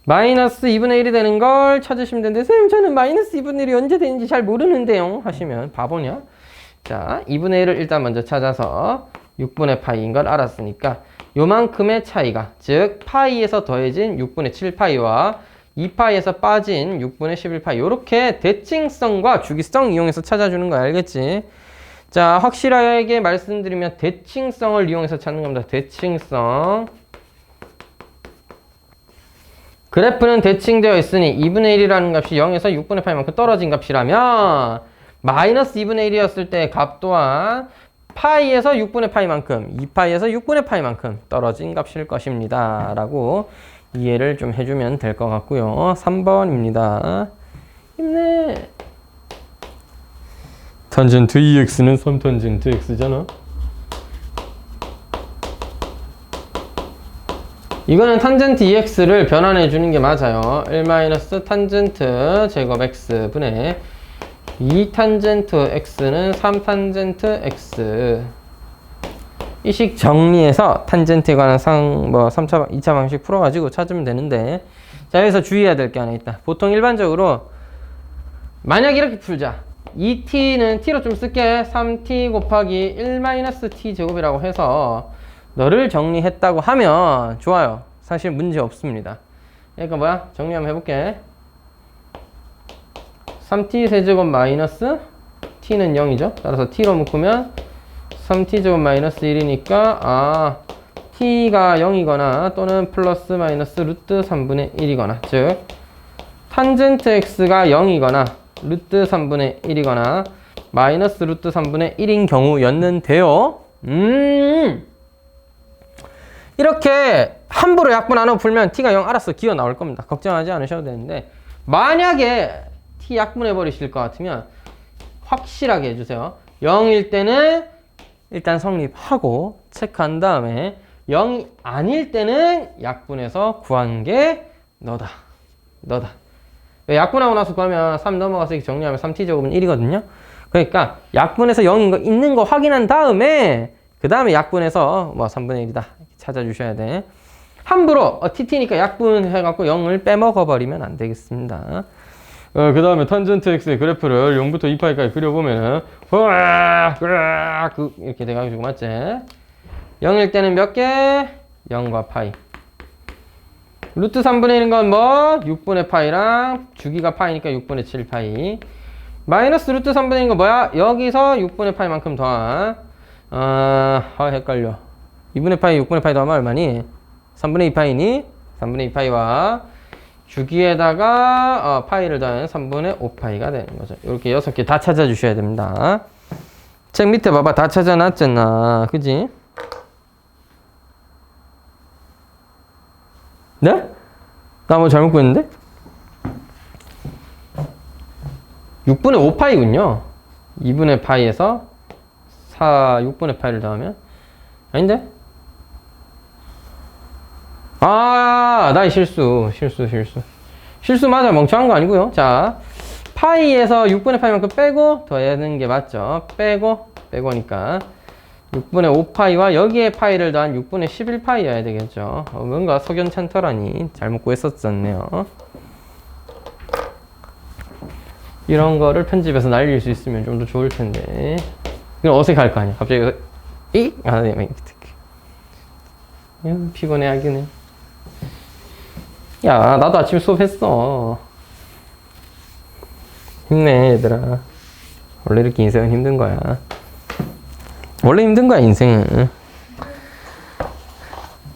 [SPEAKER 1] 마이너스 2분의 1이 되는 걸 찾으시면 되는데 선생님 저는 마이너스 2분의 1이 언제 되는지 잘 모르는데요 하시면 바보냐? 자 2분의 1을 일단 먼저 찾아서 6분의 파이인 걸 알았으니까 요만큼의 차이가 즉 파이에서 더해진 6분의 7파이와 2파이에서 빠진 6분의 11파이 이렇게 대칭성과 주기성 이용해서 찾아주는 거야. 알겠지? 자 확실하게 말씀드리면 대칭성을 이용해서 찾는 겁니다. 대칭성 그래프는 대칭되어 있으니 2분의 1이라는 값이 0에서 6분의 파이만큼 떨어진 값이라면 마이너스 2분의 1이었을 때 값 또한 파이에서 6분의 파이만큼 2파이에서 6분의 파이만큼 떨어진 값일 것입니다. 라고 이해를 좀 해주면 될 것 같고요. 3번입니다. 힘내. 탄젠트 2x는 3탄젠트 x잖아. 이거는 탄젠트 2x를 변환해 주는 게 맞아요. 1 탄젠트 제곱 x 분의 2탄젠트 x는 3탄젠트 x 이 식 정리해서 탄젠트에 관한 3차, 2차 방식 풀어가지고 찾으면 되는데, 자, 여기서 주의해야 될 게 하나 있다. 보통 일반적으로, 만약 이렇게 풀자. 2t는 t로 좀 쓸게. 3t 곱하기 1-t 제곱이라고 해서, 너를 정리했다고 하면 좋아요. 사실 문제 없습니다. 그러니까 뭐야? 정리 한번 해볼게. 3t 세제곱 마이너스 t는 0이죠. 따라서 t로 묶으면 3t 제곱 마이너스 1이니까 t가 0이거나 또는 플러스 마이너스 루트 3분의 1이거나, 즉 탄젠트 x가 0이거나 루트 3분의 1이거나 마이너스 루트 3분의 1인 경우였는데요. 이렇게 함부로 약분 안 하고 풀면 t가 0 알아서 기어 나올 겁니다. 걱정하지 않으셔도 되는데, 만약에 t 약분해 버리실 것 같으면 확실하게 해주세요. 0일 때는 일단 성립하고 체크한 다음에 0이 아닐 때는 약분해서 구한 게 너다. 약분하고 나서 구하면 3 넘어가서 이렇게 정리하면 3t제곱은 1이거든요. 그러니까 약분해서 0인 거 있는 거 확인한 다음에 그 다음에 약분해서 3분의 1이다 찾아주셔야 돼. 함부로 tt니까 약분해갖고 0을 빼먹어버리면 안 되겠습니다. 그 다음에 탄젠트 x의 그래프를 0부터 2파이까지 그려보면은 이렇게 돼가지고 맞지? 0일 때는 몇 개? 0과 파이. 루트 3분의 1인 건 뭐? 6분의 파이랑 주기가 파이니까 6분의 7 파이. 마이너스 루트 3분의 1인 건 뭐야? 여기서 6분의 파이만큼 더한 헷갈려. 2분의 파이 6분의 파이 더하면 얼마니? 3분의 2 파이니? 3분의 2 파이와 주기에다가 파이를 더하면 3분의 5파이가 되는 거죠. 이렇게 6개 다 찾아주셔야 됩니다. 책 밑에 봐봐. 다 찾아놨잖아. 그지? 네? 나 뭐 잘못 구했는데? 6분의 5파이군요. 2분의 파이에서 6분의 파이를 더하면 아닌데? 나의 실수 맞아. 멍청한 거 아니고요. 자, 파이에서 6분의 파이만큼 빼고 더하는 게 맞죠. 빼고니까 6분의 5파이와 여기에 파이를 더한 6분의 11파이여야 되겠죠. 뭔가 석연찮더라니 잘못 구했었었네요. 이런 거를 편집해서 날릴 수 있으면 좀 더 좋을 텐데. 이건 어색할 거 아니야. 갑자기 피곤해 하긴 해. 야, 나도 아침 수업했어. 힘내, 얘들아. 원래 이렇게 인생은 힘든 거야. 원래 힘든 거야, 인생은.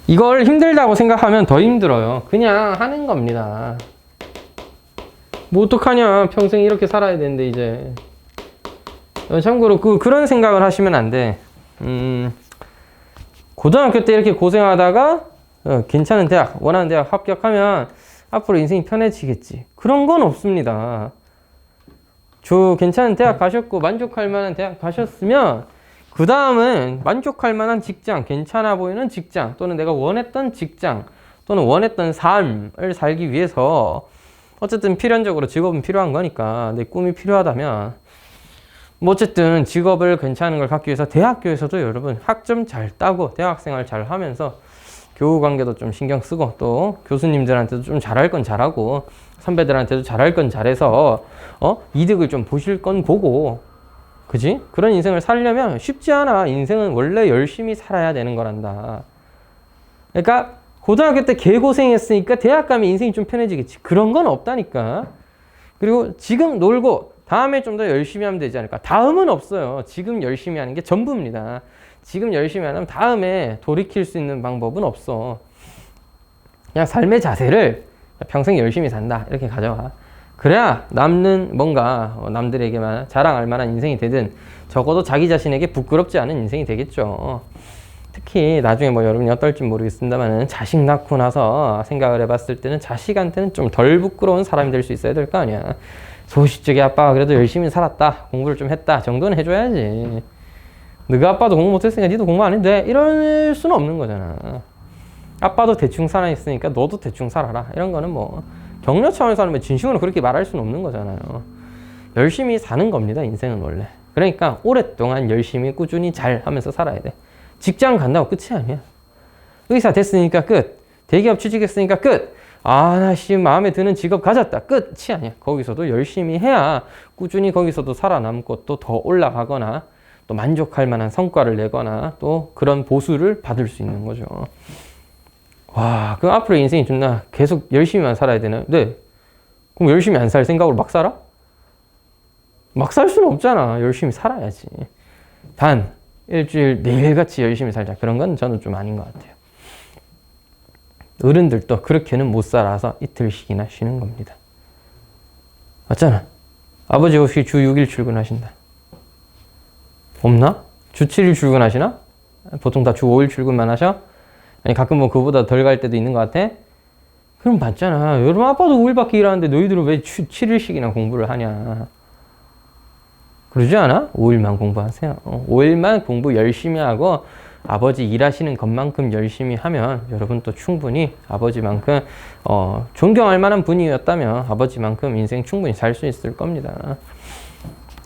[SPEAKER 1] 이걸 힘들다고 생각하면 더 힘들어요. 그냥 하는 겁니다. 뭐 어떡하냐. 평생 이렇게 살아야 되는데, 이제. 참고로, 그런 생각을 하시면 안 돼. 고등학교 때 이렇게 고생하다가, 괜찮은 대학, 원하는 대학 합격하면 앞으로 인생이 편해지겠지. 그런 건 없습니다. 괜찮은 대학 가셨고 만족할 만한 대학 가셨으면 그 다음은 만족할 만한 직장, 괜찮아 보이는 직장 또는 내가 원했던 직장 또는 원했던 삶을 살기 위해서 어쨌든 필연적으로 직업은 필요한 거니까 내 꿈이 필요하다면 뭐 어쨌든 직업을 괜찮은 걸 갖기 위해서 대학교에서도 여러분 학점 잘 따고 대학생활 잘 하면서 교우 관계도 좀 신경 쓰고 또 교수님들한테도 좀 잘할 건 잘하고 선배들한테도 잘할 건 잘해서 이득을 좀 보실 건 보고 그지? 그런 인생을 살려면 쉽지 않아. 인생은 원래 열심히 살아야 되는 거란다. 그러니까 고등학교 때 개고생했으니까 대학 가면 인생이 좀 편해지겠지. 그런 건 없다니까. 그리고 지금 놀고 다음에 좀 더 열심히 하면 되지 않을까. 다음은 없어요. 지금 열심히 하는 게 전부입니다. 지금 열심히 안 하면 다음에 돌이킬 수 있는 방법은 없어. 그냥 삶의 자세를 평생 열심히 산다 이렇게 가져와. 그래야 남는 뭔가 남들에게만 자랑할 만한 인생이 되든 적어도 자기 자신에게 부끄럽지 않은 인생이 되겠죠. 특히 나중에 뭐 여러분이 어떨지 모르겠습니다만 자식 낳고 나서 생각을 해봤을 때는 자식한테는 좀 덜 부끄러운 사람이 될 수 있어야 될 거 아니야. 소시적인 아빠가 그래도 열심히 살았다 공부를 좀 했다 정도는 해줘야지. 너가 아빠도 공부 못했으니까 니도 공부 안 해도 돼 이럴 수는 없는 거잖아. 아빠도 대충 살아있으니까 너도 대충 살아라 이런 거는 뭐 격려 차원에서 하는 진심으로 그렇게 말할 수는 없는 거잖아요. 열심히 사는 겁니다 인생은 원래. 그러니까 오랫동안 열심히 꾸준히 잘 하면서 살아야 돼. 직장 간다고 끝이 아니야. 의사 됐으니까 끝. 대기업 취직했으니까 끝. 아, 나 씨, 마음에 드는 직업 가졌다. 끝이 아니야. 거기서도 열심히 해야 꾸준히 거기서도 살아남고 또 더 올라가거나 또 만족할 만한 성과를 내거나 또 그런 보수를 받을 수 있는 거죠. 와, 그럼 앞으로 인생이 존나 계속 열심히만 살아야 되나? 네. 그럼 열심히 안 살 생각으로 막 살아? 막 살 수는 없잖아. 열심히 살아야지. 단, 일주일 내일같이 열심히 살자. 그런 건 저는 좀 아닌 것 같아요. 어른들도 그렇게는 못 살아서 이틀씩이나 쉬는 겁니다. 맞잖아. 아버지 혹시 주 6일 출근하신다. 없나? 주 7일 출근하시나? 보통 다 주 5일 출근만 하셔? 아니 가끔 뭐 그보다 덜 갈 때도 있는 것 같아? 그럼 맞잖아. 여러분 아빠도 5일밖에 일하는데 너희들은 왜 주 7일씩이나 공부를 하냐? 그러지 않아? 5일만 공부하세요. 5일만 공부 열심히 하고 아버지 일하시는 것만큼 열심히 하면 여러분 또 충분히 아버지만큼 존경할 만한 분이었다면 아버지만큼 인생 충분히 살 수 있을 겁니다.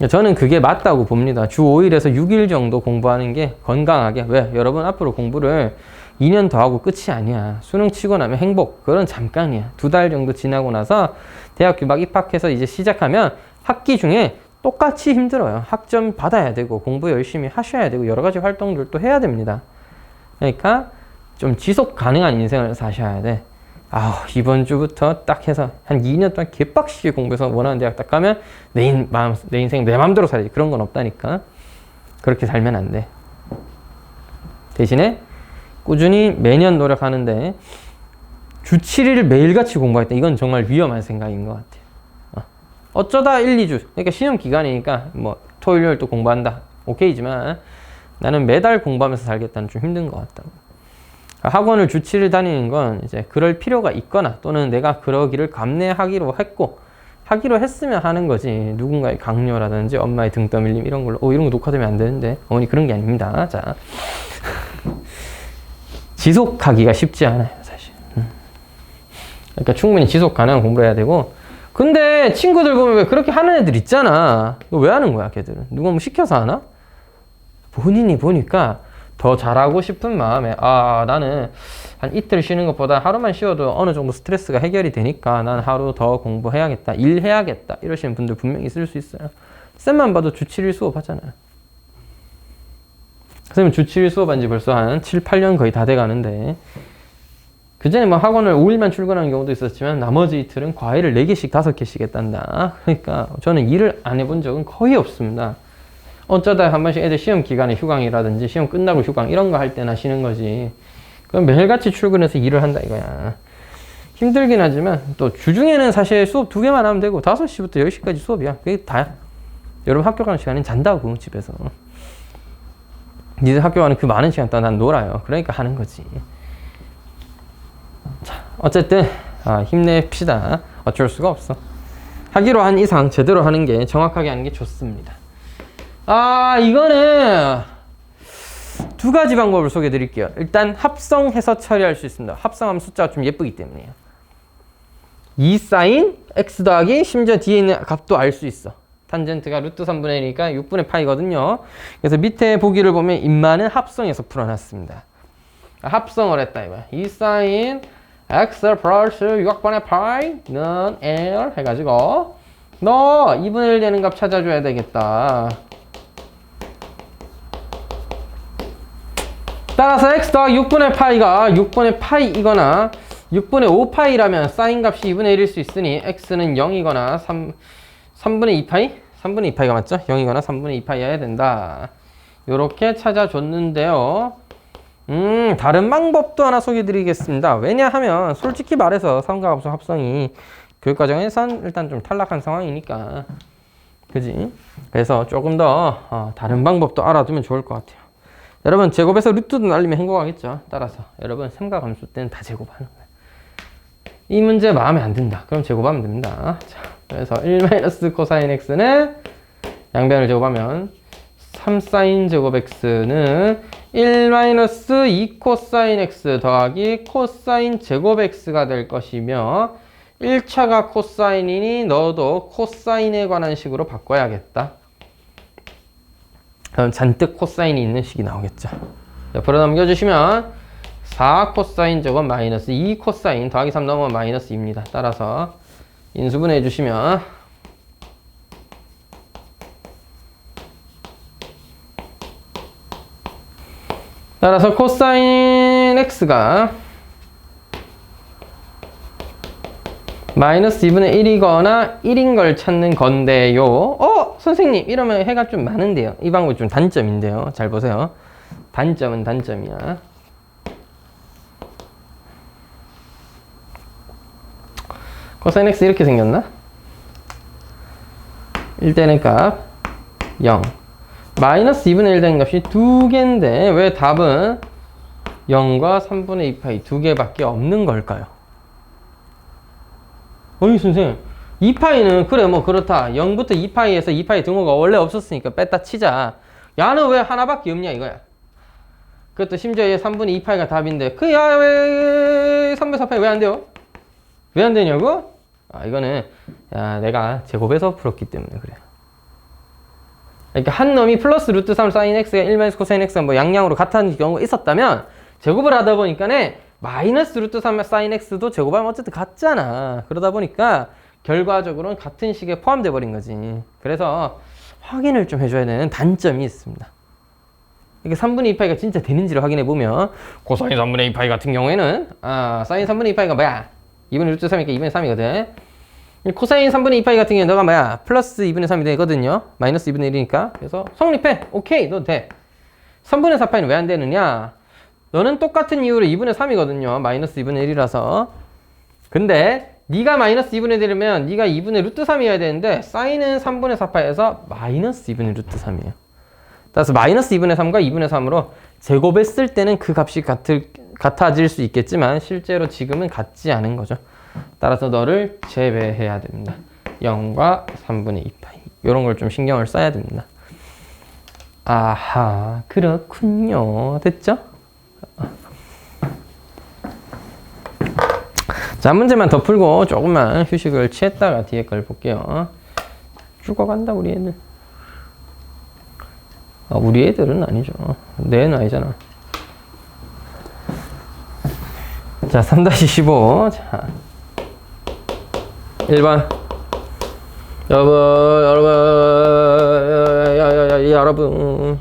[SPEAKER 1] 저는 그게 맞다고 봅니다. 주 5일에서 6일 정도 공부하는 게 건강하게. 왜? 여러분 앞으로 공부를 2년 더 하고 끝이 아니야. 수능 치고 나면 행복. 그건 잠깐이야. 2달 정도 지나고 나서 대학교 막 입학해서 이제 시작하면 학기 중에 똑같이 힘들어요. 학점 받아야 되고 공부 열심히 하셔야 되고 여러 가지 활동들도 해야 됩니다. 그러니까 좀 지속 가능한 인생을 사셔야 돼. 아, 이번 주부터 딱 해서 한 2년 동안 개빡시게 공부해서 원하는 대학 딱 가면 내 인생 내 맘대로 살아야지. 그런 건 없다니까. 그렇게 살면 안 돼. 대신에 꾸준히 매년 노력하는데 주 7일 매일같이 공부했다. 이건 정말 위험한 생각인 것 같아요. 어쩌다 1, 2주. 그러니까 시험 기간이니까 뭐 토요일, 요일 또 공부한다. 오케이지만 나는 매달 공부하면서 살겠다는 좀 힘든 것 같다. 학원을 주 7일 다니는 건 이제 그럴 필요가 있거나 또는 내가 그러기를 감내하기로 했고 하기로 했으면 하는 거지. 누군가의 강요라든지 엄마의 등 떠밀림 이런 걸로 이런 거 녹화되면 안 되는데 어머니 그런 게 아닙니다. 자, 지속하기가 쉽지 않아요 사실. 그러니까 충분히 지속 가능한 공부를 해야 되고 근데 친구들 보면 왜 그렇게 하는 애들 있잖아. 왜 하는 거야 걔들은? 누가 뭐 시켜서 하나? 본인이 보니까 더 잘하고 싶은 마음에 나는 한 이틀 쉬는 것보다 하루만 쉬어도 어느 정도 스트레스가 해결이 되니까 난 하루 더 공부해야겠다, 일해야겠다 이러시는 분들 분명히 있을 수 있어요. 쌤만 봐도 주 7일 수업 하잖아요. 선생님 주 7일 수업한 지 벌써 한 7, 8년 거의 다 돼가는데 그전에 뭐 학원을 5일만 출근하는 경우도 있었지만 나머지 이틀은 과외를 4개씩, 5개씩 했단다. 그러니까 저는 일을 안 해본 적은 거의 없습니다. 어쩌다 한 번씩 애들 시험 기간에 휴강이라든지 시험 끝나고 휴강 이런 거 할 때나 쉬는 거지. 그럼 매일같이 출근해서 일을 한다 이거야. 힘들긴 하지만 또 주중에는 사실 수업 2개만 하면 되고 5시부터 10시까지 수업이야. 그게 다야. 여러분 학교 가는 시간엔 잔다고 집에서. 니들 학교 가는 그 많은 시간 동안 난 놀아요. 그러니까 하는 거지. 자, 어쨌든 힘냅시다. 어쩔 수가 없어. 하기로 한 이상 제대로 하는 게 정확하게 하는 게 좋습니다. 이거는 2가지 방법을 소개해 드릴게요. 일단 합성해서 처리할 수 있습니다. 합성하면 숫자가 좀 예쁘기 때문에요. 2 사인 x 더하기 심지어 뒤에 있는 값도 알 수 있어. 탄젠트가 루트 3분의 1이니까 6분의 파이거든요. 그래서 밑에 보기를 보면 인마는 합성해서 풀어놨습니다. 합성을 했다 이거야. 2 사인 x 플러스 6분의 파이는 L 해가지고 너 2분의 1 되는 값 찾아줘야 되겠다. 따라서 x 더하기 6분의 파이가 6분의 파이이거나 6분의 5파이라면 사인 값이 2분의 1일 수 있으니 x는 0이거나 3분의 2파이? 3분의 2파이가 맞죠? 0이거나 3분의 2파이여야 된다. 요렇게 찾아줬는데요. 다른 방법도 하나 소개해 드리겠습니다. 왜냐하면 솔직히 말해서 삼각 합성 합성이 교육과정에선 일단 좀 탈락한 상황이니까 그지? 그래서 조금 더 다른 방법도 알아두면 좋을 것 같아요. 여러분 제곱해서 루트도 날리면 행복하겠죠. 따라서 여러분 삼각함수 때는 다 제곱하는 거예요. 이 문제 마음에 안 든다. 그럼 제곱하면 됩니다. 자, 그래서 1 코사인 x는 양변을 제곱하면 3사인 제곱 x는 1 2코사인 x 더하기 코사인 제곱 x가 될 것이며 1차가 코사인이니 너도 코사인에 관한 식으로 바꿔야겠다. 그럼 잔뜩 코사인이 있는 식이 나오겠죠. 옆으로 넘겨주시면 4 코사인 제곱 마이너스 2 코사인 더하기 3 넘으면 마이너스 2입니다. 따라서 인수분해 해주시면 따라서 코사인 x가 마이너스 2분의 1이거나 1인 걸 찾는 건데요. 선생님 이러면 해가 좀 많은데요. 이 방법이 좀 단점인데요. 잘 보세요. 단점은 단점이야. 코사인 x 이렇게 생겼나? 1 되는 값 0. 마이너스 2분의 1 되는 값이 2개인데 왜 답은 0과 3분의 2파이 2개밖에 없는 걸까요? 어이 선생님 2파이는 그래 뭐 그렇다. 0부터 2파이에서 2파이 등호가 원래 없었으니까 뺐다 치자. 야는 왜 하나밖에 없냐 이거야. 그것도 심지어 얘 3분의 2파이가 답인데 야 왜 3분의 4파이 왜 안 돼요? 왜 안 되냐고? 이거는 내가 제곱해서 풀었기 때문에 그래요. 그러니까 한 놈이 플러스 루트 3 사인 x가 1 코사인 x가 뭐 양양으로 같은 경우가 있었다면 제곱을 하다 보니까는 마이너스 루트 3 사인 x도 제곱하면 어쨌든 같잖아. 그러다 보니까 결과적으로는 같은 식에 포함돼 버린 거지. 그래서 확인을 좀 해줘야 되는 단점이 있습니다. 이게 3분의 2파이가 진짜 되는지를 확인해 보면 코사인 3분의 2파이 같은 경우에는 사인 3분의 2파이가 뭐야? 2분의 루트 3이니까 2분의 3이거든. 코사인 3분의 2파이 같은 경우에 너가 뭐야? 플러스 2분의 3이 되거든요. 마이너스 2분의 1이니까. 그래서 성립해. 오케이. 너도 돼. 3분의 4파이는 왜 안 되느냐? 너는 똑같은 이유로 2분의 3이거든요. 마이너스 2분의 1이라서. 근데 네가 마이너스 2분의 1이면 네가 2분의 루트 3이어야 되는데 사인은 3분의 4파이에서 마이너스 2분의 루트 3이에요. 따라서 마이너스 2분의 3과 2분의 3으로 제곱했을 때는 그 값이 같아질 수 있겠지만 실제로 지금은 같지 않은 거죠. 따라서 너를 제외해야 됩니다. 0과 3분의 2파이 이런 걸 좀 신경을 써야 됩니다. 아하 그렇군요. 됐죠? 자, 한 문제만 더 풀고 조금만 휴식을 취했다가 뒤에 걸 볼게요. 죽어간다 우리 애들. 우리 애들은 아니죠. 내 애는 아니잖아. 자, 3-15. 자, 1번. 여러분.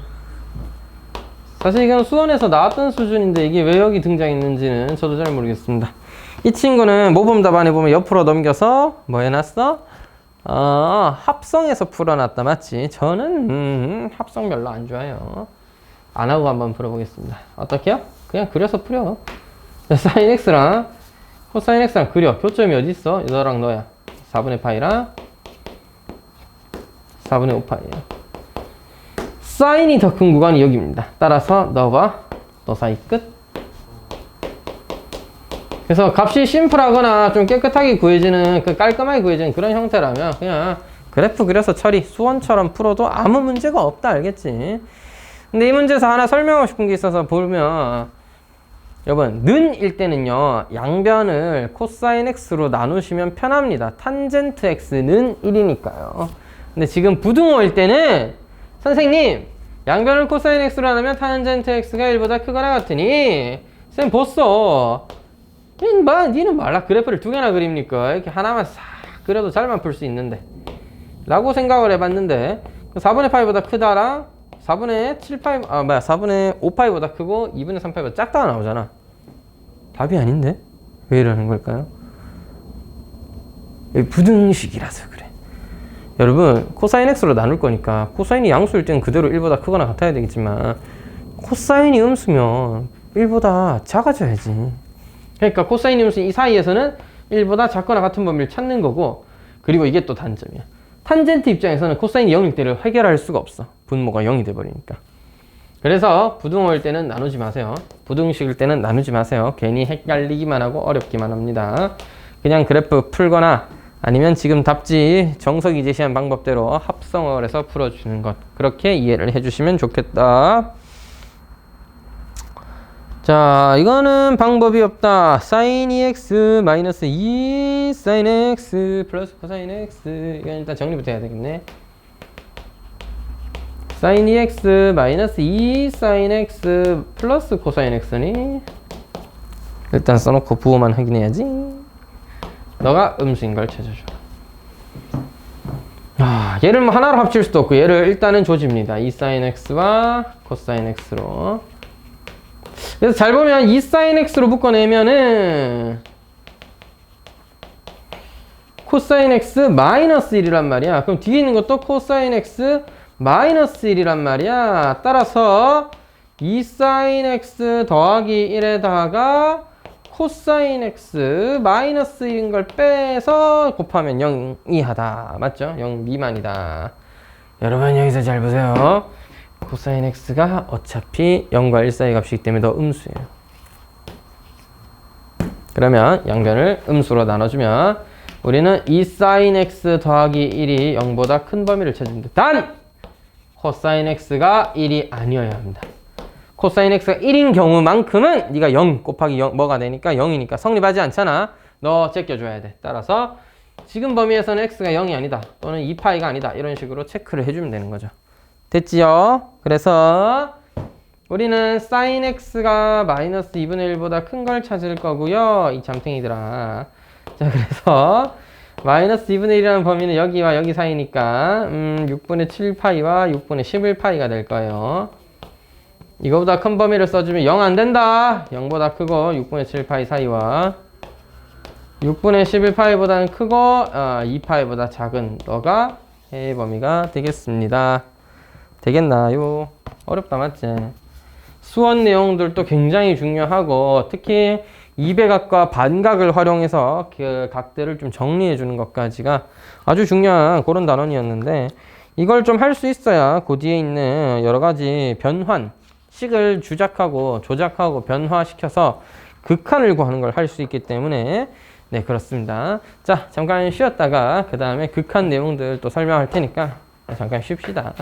[SPEAKER 1] 사실 이건 수원에서 나왔던 수준인데 이게 왜 여기 등장했는지는 저도 잘 모르겠습니다. 이 친구는 모범 답안에 보면 옆으로 넘겨서 뭐 해놨어? 합성해서 풀어놨다. 맞지? 저는 합성 별로 안 좋아해요. 안 하고 한번 풀어보겠습니다. 어떻게요? 그냥 그려서 풀려. 사인 x랑 코사인 x랑 그려. 교점이 어디 있어? 너랑 너야. 4분의 파이랑 4분의 5파이야. 사인이 더 큰 구간이 여기입니다. 따라서 너와 너 사이 끝. 그래서 값이 심플하거나 좀 깨끗하게 구해지는, 깔끔하게 구해지는 그런 형태라면 그냥 그래프 그려서 처리, 수원처럼 풀어도 아무 문제가 없다. 알겠지? 근데 이 문제에서 하나 설명하고 싶은 게 있어서 보면, 여러분, 는일 때는요, 양변을 코사인 x로 나누시면 편합니다. 탄젠트 x는 1이니까요. 근데 지금 부등호일 때는, 선생님, 양변을 코사인 x로 나누면 탄젠트 x가 1보다 크거나 같으니, 쌤, 벌써, 니는 말라 그래프를 두 개나 그립니까? 이렇게 하나만 싹 그려도 잘만 풀 수 있는데 라고 생각을 해봤는데 4분의 파이보다 크다랑 4분의 7파이 4분의 5파이보다 크고 2분의 3파이보다 작다가 나오잖아. 답이 아닌데? 왜 이러는 걸까요? 부등식이라서 그래. 여러분, 코사인 x로 나눌 거니까 코사인이 양수일 때는 그대로 1보다 크거나 같아야 되겠지만 코사인이 음수면 1보다 작아져야지. 그러니까 코사인이 음수 이 사이에서는 1보다 작거나 같은 범위를 찾는 거고, 그리고 이게 또 단점이야. 탄젠트 입장에서는 코사인이 0일 때를 해결할 수가 없어. 분모가 0이 돼버리니까. 그래서 부등호일 때는 나누지 마세요. 부등식일 때는 나누지 마세요. 괜히 헷갈리기만 하고 어렵기만 합니다. 그냥 그래프 풀거나 아니면 지금 답지 정석이 제시한 방법대로 합성을 해서 풀어주는 것, 그렇게 이해를 해주시면 좋겠다. 자, 이거는 방법이 없다. sin 2x 마이너스 2 sin x 플러스 코사인 x. 이건 일단 정리부터 해야 되겠네. sin 2x 마이너스 2 sin x 플러스 코사인 x니? 일단 써놓고 부호만 확인해야지. 너가 음수인 걸 찾아줘. 얘를 뭐 하나로 합칠 수도 없고 얘를 일단은 조집니다. 2 sin x와 코사인 x로. 그래서 잘 보면 2 sin x로 묶어내면은 코사인 x 마이너스 1이란 말이야. 그럼 뒤에 있는 것도 코사인 x 마이너스 1이란 말이야. 따라서 2 sin x 더하기 1에다가 코사인 x 마이너스 1인 걸 빼서 곱하면 0 이하다. 맞죠? 0 미만이다. 여러분 여기서 잘 보세요. 코사인 x가 어차피 0과 1 사이 값이기 때문에 더 음수예요. 그러면 양변을 음수로 나눠주면 우리는 2 sin x 더하기 1이 0보다 큰 범위를 찾는다. 단! 코사인 x가 1이 아니어야 합니다. 코사인 x가 1인 경우만큼은 네가 0 곱하기 0 뭐가 되니까 0이니까 성립하지 않잖아. 너 제껴줘야 돼. 따라서 지금 범위에서는 x가 0이 아니다. 또는 2파이가 아니다. 이런 식으로 체크를 해주면 되는 거죠. 됐지요? 그래서 우리는 sin x가 마이너스 2분의 1보다 큰 걸 찾을 거고요. 이 잠탱이들아. 자, 그래서 마이너스 2분의 1이라는 범위는 여기와 여기 사이니까 6분의 7파이와 6분의 11파이가 될 거예요. 이거보다 큰 범위를 써주면 0 안 된다. 0보다 크고 6분의 7파이 사이와 6분의 11파이보다는 크고 2파이보다 작은 너가 해의 범위가 되겠습니다. 되겠나요? 어렵다 맞지? 수원 내용들도 굉장히 중요하고 특히 2배각과 반각을 활용해서 그 각들을 좀 정리해 주는 것까지가 아주 중요한 그런 단원이었는데 이걸 좀 할 수 있어야 그 뒤에 있는 여러 가지 변환 식을 주작하고 조작하고 변화시켜서 극한을 구하는 걸 할 수 있기 때문에 네 그렇습니다. 자 잠깐 쉬었다가 그 다음에 극한 내용들 또 설명할 테니까 잠깐 쉽시다.